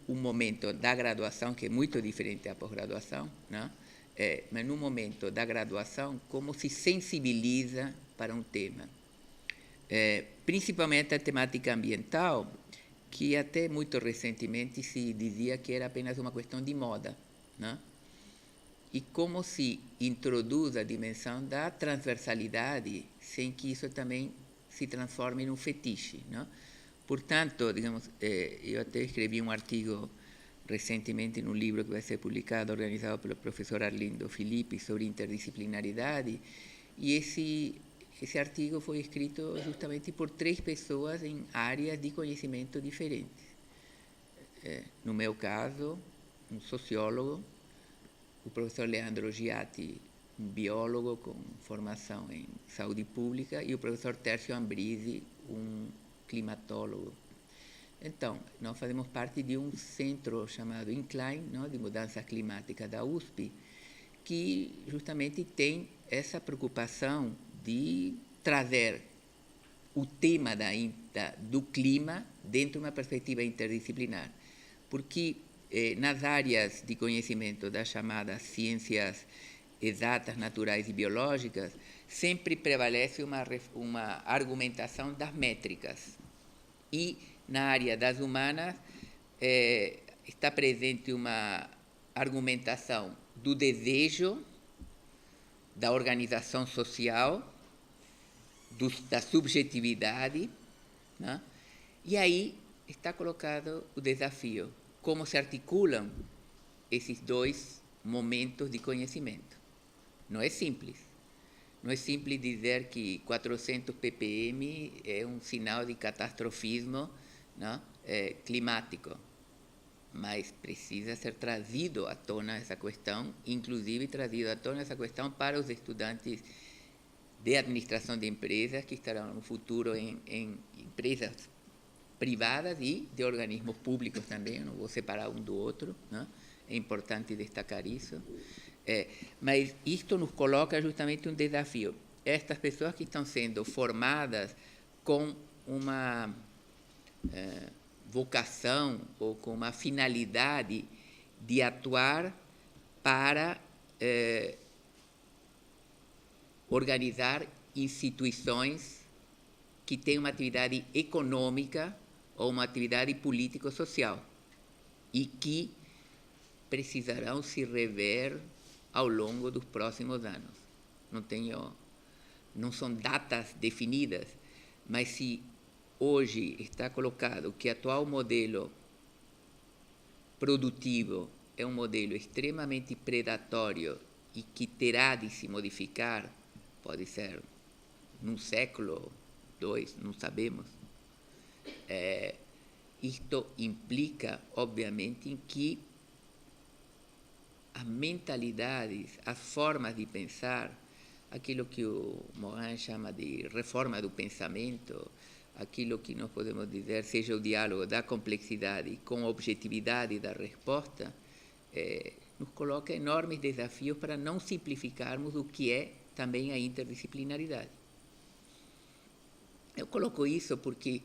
um momento da graduação, que é muito diferente da pós-graduação, né? Mas no momento da graduação, como se sensibiliza para um tema. Principalmente a temática ambiental, que até muito recentemente se dizia que era apenas uma questão de moda, né? E como se introduz a dimensão da transversalidade sem que isso também se transforme num fetiche, né? Portanto, digamos, eu até escrevi um artigo recentemente num livro que vai ser publicado, organizado pelo professor Arlindo Filippi, sobre interdisciplinaridade, e esse artigo foi escrito justamente por 3 pessoas em áreas de conhecimento diferentes. No meu caso, um sociólogo, o professor Leandro Giatti, um biólogo com formação em saúde pública, e o professor Tércio Ambrisi, um climatólogo. Então, nós fazemos parte de um centro chamado Incline, não, de mudança climática da USP, que justamente tem essa preocupação de trazer o tema do clima dentro de uma perspectiva interdisciplinar. Porque nas áreas de conhecimento das chamadas ciências exatas, naturais e biológicas, sempre prevalece uma argumentação das métricas. E na área das humanas está presente uma argumentação do desejo, da organização social, da subjetividade, né? E aí está colocado o desafio: como se articulam esses 2 momentos de conhecimento. Não é simples. Não é simples dizer que 400 ppm é um sinal de catastrofismo, não, climático, mas precisa ser trazido à tona essa questão, inclusive trazido à tona essa questão para os estudantes de administração de empresas, que estarão no futuro em empresas privadas e de organismos públicos também, eu não vou separar um do outro, né? É importante destacar isso. Mas isto nos coloca justamente um desafio. Estas pessoas que estão sendo formadas com uma vocação ou com uma finalidade de atuar para organizar instituições que têm uma atividade econômica ou uma atividade político-social e que precisarão se rever ao longo dos próximos anos. Não são datas definidas, mas se hoje está colocado que o atual modelo produtivo é um modelo extremamente predatório e que terá de se modificar, pode ser num século, 2, não sabemos, isto implica, obviamente, em que as mentalidades, as formas de pensar, aquilo que o Morin chama de reforma do pensamento, aquilo que nós podemos dizer seja o diálogo da complexidade com a objetividade da resposta, nos coloca enormes desafios para não simplificarmos o que é também a interdisciplinaridade. Eu coloco isso porque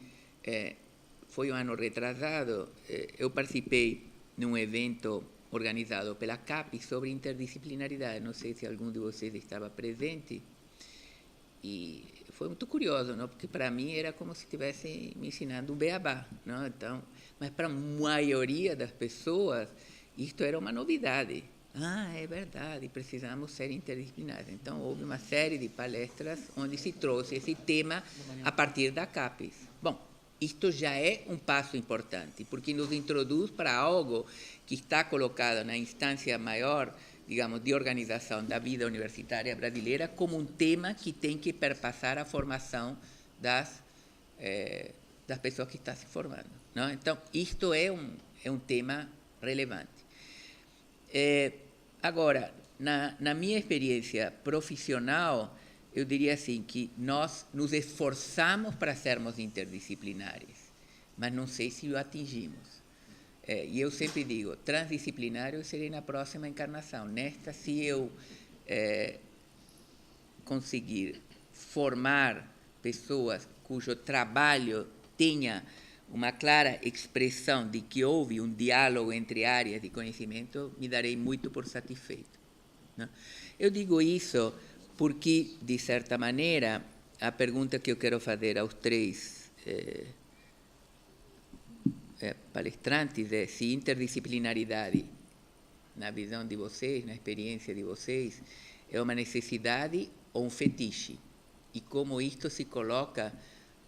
foi um ano retrasado, eu participei num evento organizado pela CAPES sobre interdisciplinaridade. Não sei se algum de vocês estava presente. E foi muito curioso, não? Porque para mim era como se estivesse me ensinando o beabá, não? Então, mas para a maioria das pessoas isto era uma novidade. Ah, é verdade, precisamos ser interdisciplinares. Então, houve uma série de palestras onde se trouxe esse tema a partir da CAPES. Bom, isto já é um passo importante, porque nos introduz para algo que está colocado na instância maior, digamos, de organização da vida universitária brasileira, como um tema que tem que perpassar a formação das pessoas que estão se formando, não? Então, isto é um tema relevante. Agora, na minha experiência profissional, eu diria assim, que nós nos esforçamos para sermos interdisciplinares, mas não sei se o atingimos. E eu sempre digo, transdisciplinário eu serei na próxima encarnação. Nesta, se eu conseguir formar pessoas cujo trabalho tenha uma clara expressão de que houve um diálogo entre áreas de conhecimento, me darei muito por satisfeito, não? Eu digo isso porque, de certa maneira, a pergunta que eu quero fazer aos três palestrantes é se interdisciplinaridade, na visão de vocês, na experiência de vocês, é uma necessidade ou um fetiche, e como isto se coloca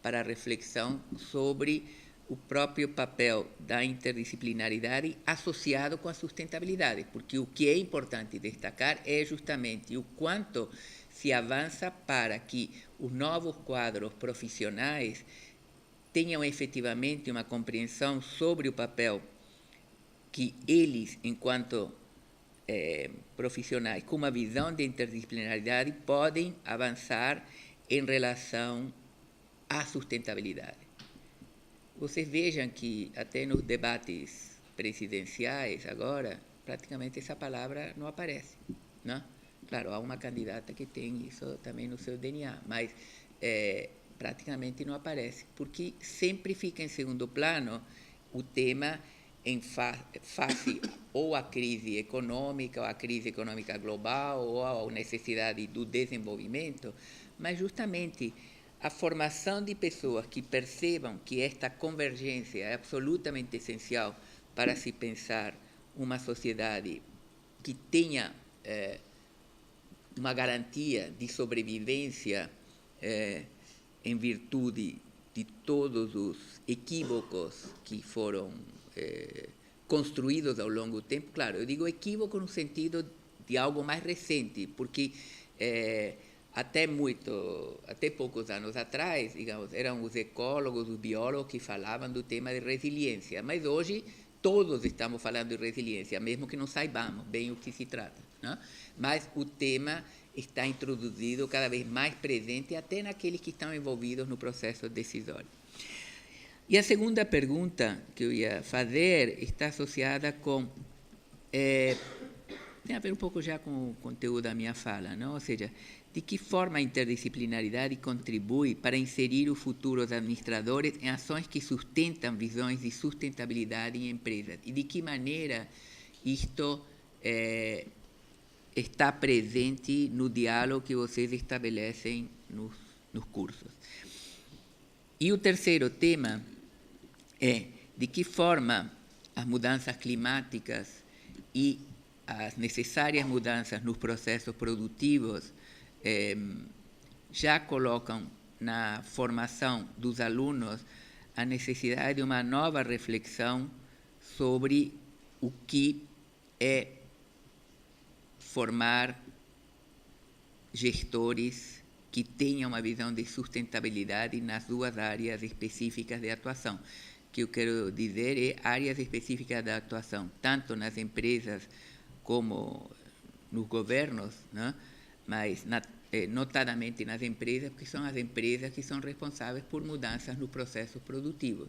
para a reflexão sobre o próprio papel da interdisciplinaridade associado com a sustentabilidade, porque o que é importante destacar é justamente o quanto se avança para que os novos quadros profissionais tenham efetivamente uma compreensão sobre o papel que eles, enquanto profissionais, com uma visão de interdisciplinaridade, podem avançar em relação à sustentabilidade. Vocês vejam que até nos debates presidenciais agora, praticamente essa palavra não aparece, não? Claro, há uma candidata que tem isso também no seu DNA, mas praticamente não aparece, porque sempre fica em segundo plano o tema em face ou à crise econômica, ou à crise econômica global, ou à necessidade do desenvolvimento, mas justamente a formação de pessoas que percebam que esta convergência é absolutamente essencial para se pensar uma sociedade que tenha uma garantia de sobrevivência em virtude de todos os equívocos que foram construídos ao longo do tempo. Claro, eu digo equívoco no sentido de algo mais recente, porque até poucos anos atrás, digamos, eram os ecólogos, os biólogos que falavam do tema de resiliência, mas hoje todos estamos falando de resiliência, mesmo que não saibamos bem o que se trata, não? Mas o tema está introduzido cada vez mais presente até naqueles que estão envolvidos no processo decisório. E a segunda pergunta que eu ia fazer está associada com... tem a ver um pouco já com o conteúdo da minha fala, não? Ou seja, de que forma a interdisciplinaridade contribui para inserir o futuro dos administradores em ações que sustentam visões de sustentabilidade em empresas? E de que maneira isto está presente no diálogo que vocês estabelecem nos cursos? E o terceiro tema é de que forma as mudanças climáticas e as necessárias mudanças nos processos produtivos já colocam na formação dos alunos a necessidade de uma nova reflexão sobre o que é formar gestores que tenham uma visão de sustentabilidade nas duas áreas específicas de atuação. O que eu quero dizer é áreas específicas de atuação, tanto nas empresas como nos governos, né? Mas notadamente nas empresas, porque são as empresas que são responsáveis por mudanças nos processos produtivos.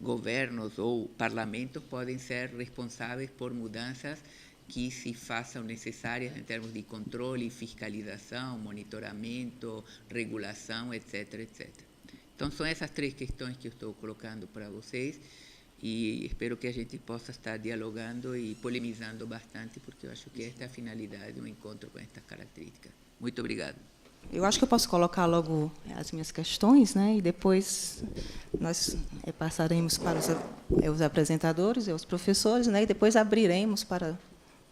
Governos ou parlamentos podem ser responsáveis por mudanças que se façam necessárias em termos de controle, fiscalização, monitoramento, regulação, etc., etc. Então, são essas 3 questões que eu estou colocando para vocês e espero que a gente possa estar dialogando e polemizando bastante, porque eu acho que esta é a finalidade de um encontro com estas características. Muito obrigado. Eu acho que eu posso colocar logo as minhas questões, né, e depois nós passaremos para os apresentadores e os professores, né, e depois abriremos para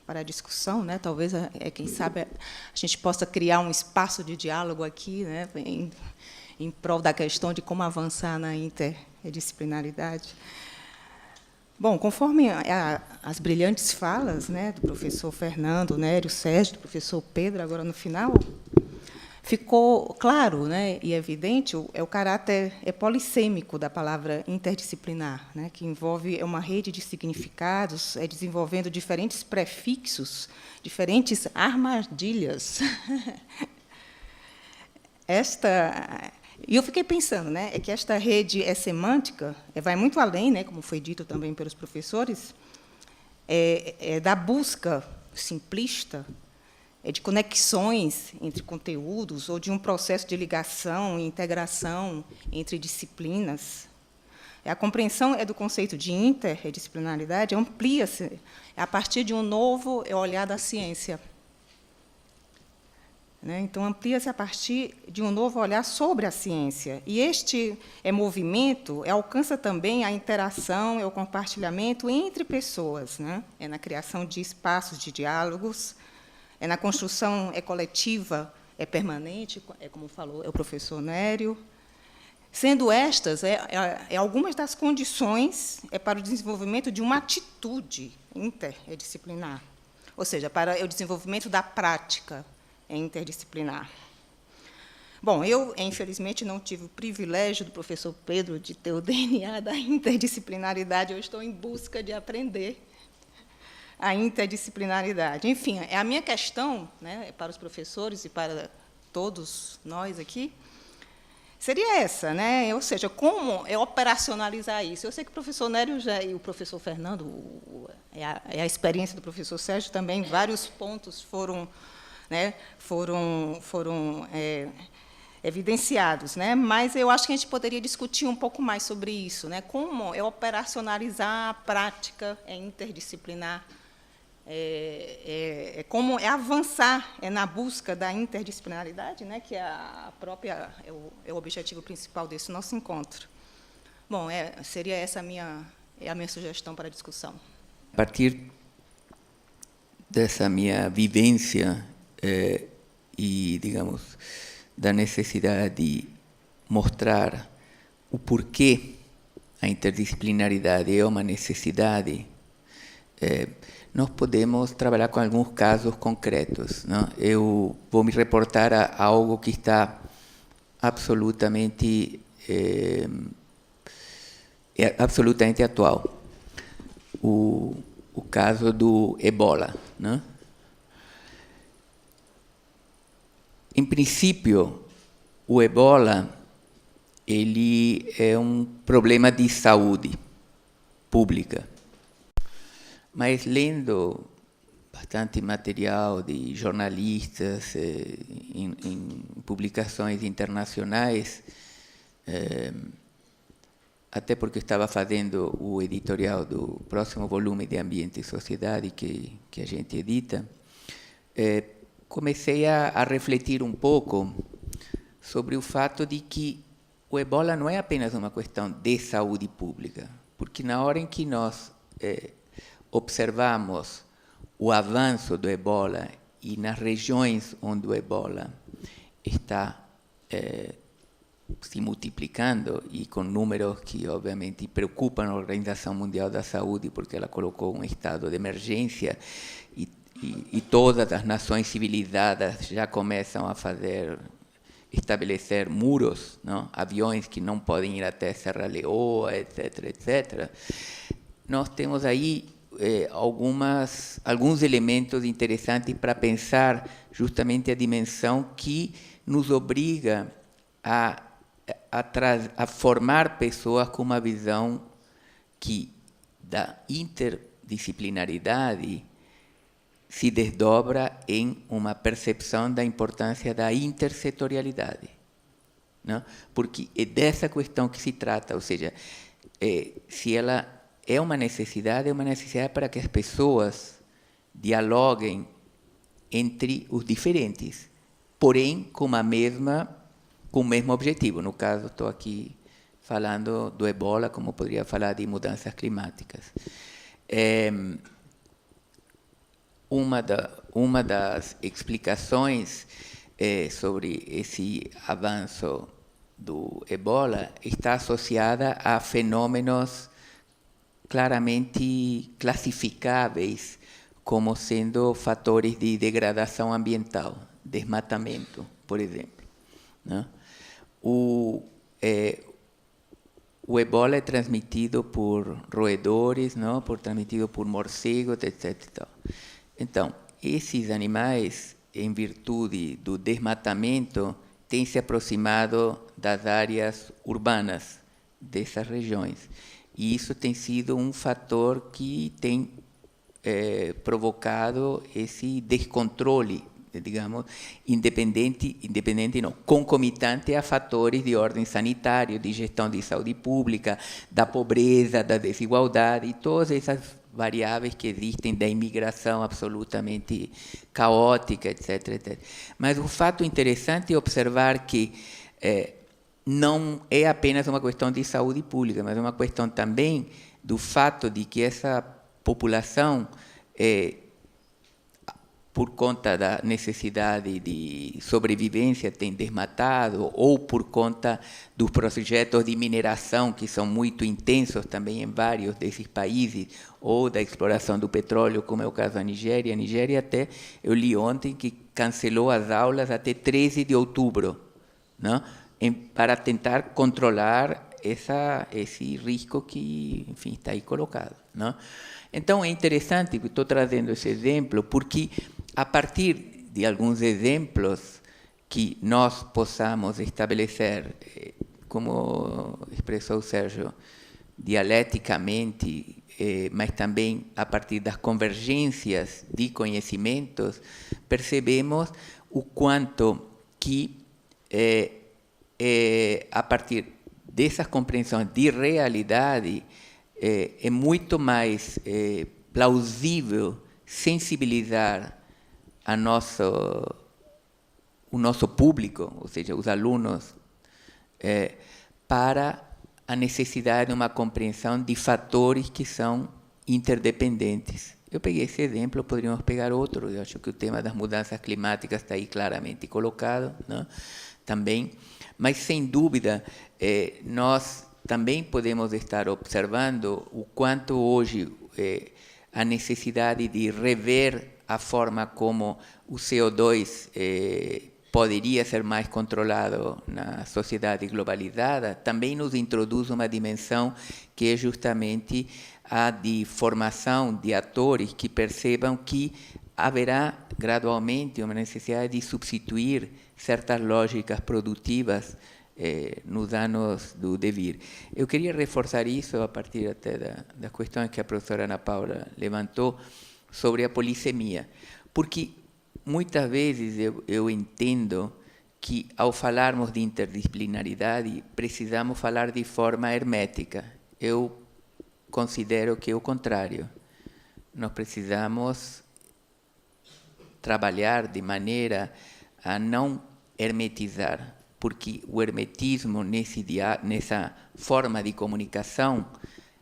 a discussão, né, talvez, quem sabe, a gente possa criar um espaço de diálogo aqui, né, em prol da questão de como avançar na interdisciplinaridade. Bom, conforme as brilhantes falas, né, do professor Fernando, Nério, Sérgio, do professor Pedro, agora no final, ficou claro, né, e evidente o caráter polissêmico da palavra interdisciplinar, né, que envolve uma rede de significados, desenvolvendo diferentes prefixos, diferentes armadilhas. E eu fiquei pensando, né, que esta rede semântica, vai muito além, né, como foi dito também pelos professores, da busca simplista, de conexões entre conteúdos ou de um processo de ligação e integração entre disciplinas. A compreensão do conceito de interdisciplinaridade amplia-se a partir de um novo olhar da ciência. Então, amplia-se a partir de um novo olhar sobre a ciência. E este movimento alcança também a interação, o compartilhamento entre pessoas, né? Na criação de espaços de diálogos, na construção coletiva permanente, como falou o professor Nério, sendo estas algumas das condições para o desenvolvimento de uma atitude interdisciplinar, ou seja, para o desenvolvimento da prática interdisciplinar. Bom, eu, infelizmente, não tive o privilégio do professor Pedro de ter o DNA da interdisciplinaridade, eu estou em busca de aprender a interdisciplinaridade. Enfim, a minha questão, né, para os professores e para todos nós aqui, seria essa, né? Ou seja, como operacionalizar isso? Eu sei que o professor Nério e o professor Fernando, a experiência do professor Sérgio também, vários pontos foram evidenciados, né? Mas eu acho que a gente poderia discutir um pouco mais sobre isso, né? Como operacionalizar a prática interdisciplinar, como avançar na busca da interdisciplinaridade, né? Que é o objetivo principal desse nosso encontro. Bom, seria essa a minha sugestão para a discussão. A partir dessa minha vivência e, digamos, da necessidade de mostrar o porquê a interdisciplinaridade é uma necessidade, nós podemos trabalhar com alguns casos concretos, não? Eu vou me reportar a algo que está absolutamente atual. O caso do Ebola, não? Em princípio, o Ebola ele é um problema de saúde pública. Mas lendo bastante material de jornalistas em publicações internacionais, até porque estava fazendo o editorial do próximo volume de Ambiente e Sociedade que a gente edita, comecei a refletir um pouco sobre o fato de que o Ebola não é apenas uma questão de saúde pública, porque na hora em que nós observamos o avanço do Ebola e nas regiões onde o Ebola está se multiplicando e com números que, obviamente, preocupam a Organização Mundial da Saúde, porque ela colocou um estado de emergência e todas as nações civilizadas já começam a estabelecer muros, não? Aviões que não podem ir até Serra Leoa, etc., etc. Nós temos aí alguns elementos interessantes para pensar justamente a dimensão que nos obriga a formar pessoas com uma visão que da interdisciplinaridade se desdobra em uma percepção da importância da intersetorialidade, não? Porque é dessa questão que se trata, ou seja, se ela é uma necessidade para que as pessoas dialoguem entre os diferentes, porém com o mesmo objetivo. No caso, estou aqui falando do ebola, como poderia falar de mudanças climáticas. Uma das explicações sobre esse avanço do ebola está associada a fenômenos claramente classificáveis como sendo fatores de degradação ambiental, desmatamento, por exemplo, né? O ebola é transmitido por roedores, não? Transmitido por morcegos, etc. Então, esses animais, em virtude do desmatamento, têm se aproximado das áreas urbanas dessas regiões. E isso tem sido um fator que tem provocado esse descontrole, digamos, independente não, concomitante a fatores de ordem sanitária, de gestão de saúde pública, da pobreza, da desigualdade, e todas essas variáveis que existem, da imigração absolutamente caótica, etc. Mas o fato interessante é observar que não é apenas uma questão de saúde pública, mas é uma questão também do fato de que essa população, por conta da necessidade de sobrevivência, tem desmatado, ou por conta dos projetos de mineração, que são muito intensos também em vários desses países, ou da exploração do petróleo, como é o caso da Nigéria. A Nigéria até, eu li ontem, que cancelou as aulas até 13 de outubro, não? Para tentar controlar esse risco que, enfim, está aí colocado, não? Então, é interessante que estou trazendo esse exemplo, porque a partir de alguns exemplos que nós possamos estabelecer, como expressou o Sérgio, dialeticamente, mas também a partir das convergências de conhecimentos, percebemos o quanto que, a partir dessas compreensões de realidade, é muito mais plausível sensibilizar o nosso público, ou seja, os alunos, para a necessidade de uma compreensão de fatores que são interdependentes. Eu peguei esse exemplo, poderíamos pegar outro. Eu acho que o tema das mudanças climáticas está aí claramente colocado, né? Também, mas sem dúvida nós também podemos estar observando o quanto hoje a necessidade de rever a forma como o CO2 poderia ser mais controlado na sociedade globalizada, também nos introduz uma dimensão que é justamente a de formação de atores que percebam que haverá gradualmente uma necessidade de substituir certas lógicas produtivas nos anos do devir. Eu queria reforçar isso a partir até das questões que a professora Ana Paula levantou sobre a polissemia, porque muitas vezes eu entendo que, ao falarmos de interdisciplinaridade, precisamos falar de forma hermética. Eu considero que é o contrário. Nós precisamos trabalhar de maneira a não hermetizar, porque o hermetismo nessa forma de comunicação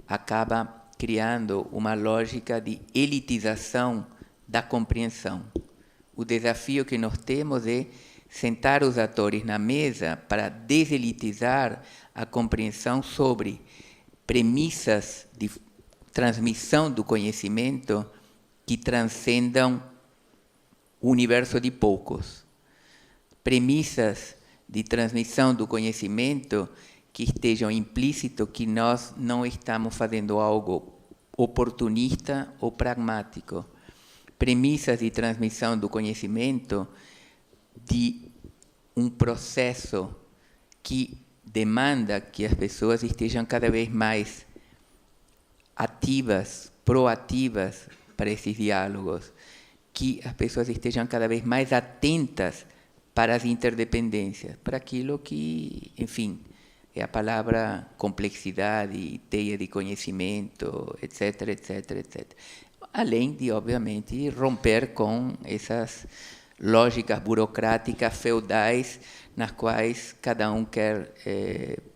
acaba criando uma lógica de elitização da compreensão. O desafio que nós temos é sentar os atores na mesa para deselitizar a compreensão sobre premissas de transmissão do conhecimento que transcendam o universo de poucos. Premissas de transmissão do conhecimento que estejam implícito que nós não estamos fazendo algo oportunista ou pragmático. Premissas de transmissão do conhecimento de um processo que demanda que as pessoas estejam cada vez mais ativas, proativas para esses diálogos, que as pessoas estejam cada vez mais atentas para as interdependências, para aquilo que, enfim, é a palavra complexidade, teia de conhecimento, etc, etc, etc. Além de, obviamente, romper com essas lógicas burocráticas feudais nas quais cada um quer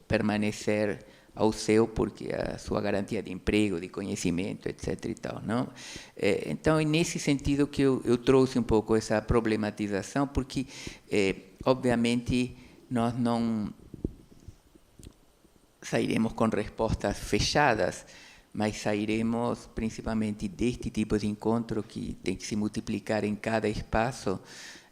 permanecer ao seu, porque a sua garantia de emprego, de conhecimento, etc. e tal, não? Então, é nesse sentido que eu trouxe um pouco essa problematização, porque, obviamente, nós não sairemos com respostas fechadas, mas sairemos principalmente deste tipo de encontro que tem que se multiplicar em cada espaço,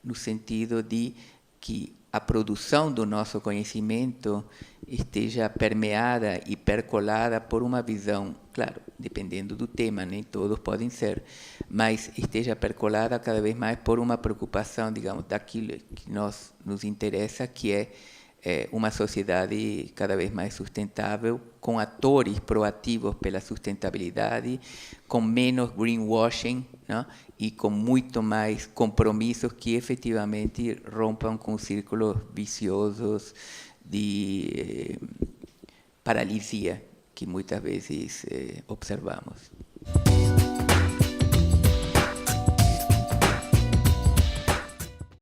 no sentido de que a produção do nosso conhecimento esteja permeada e percolada por uma visão, claro, dependendo do tema, nem todos podem ser, mas esteja percolada cada vez mais por uma preocupação, digamos, daquilo que nos interessa, que é uma sociedade cada vez mais sustentável, com atores proativos pela sustentabilidade, com menos greenwashing, não? E com muito mais compromissos que efetivamente rompam com círculos viciosos de paralisia que muitas vezes observamos.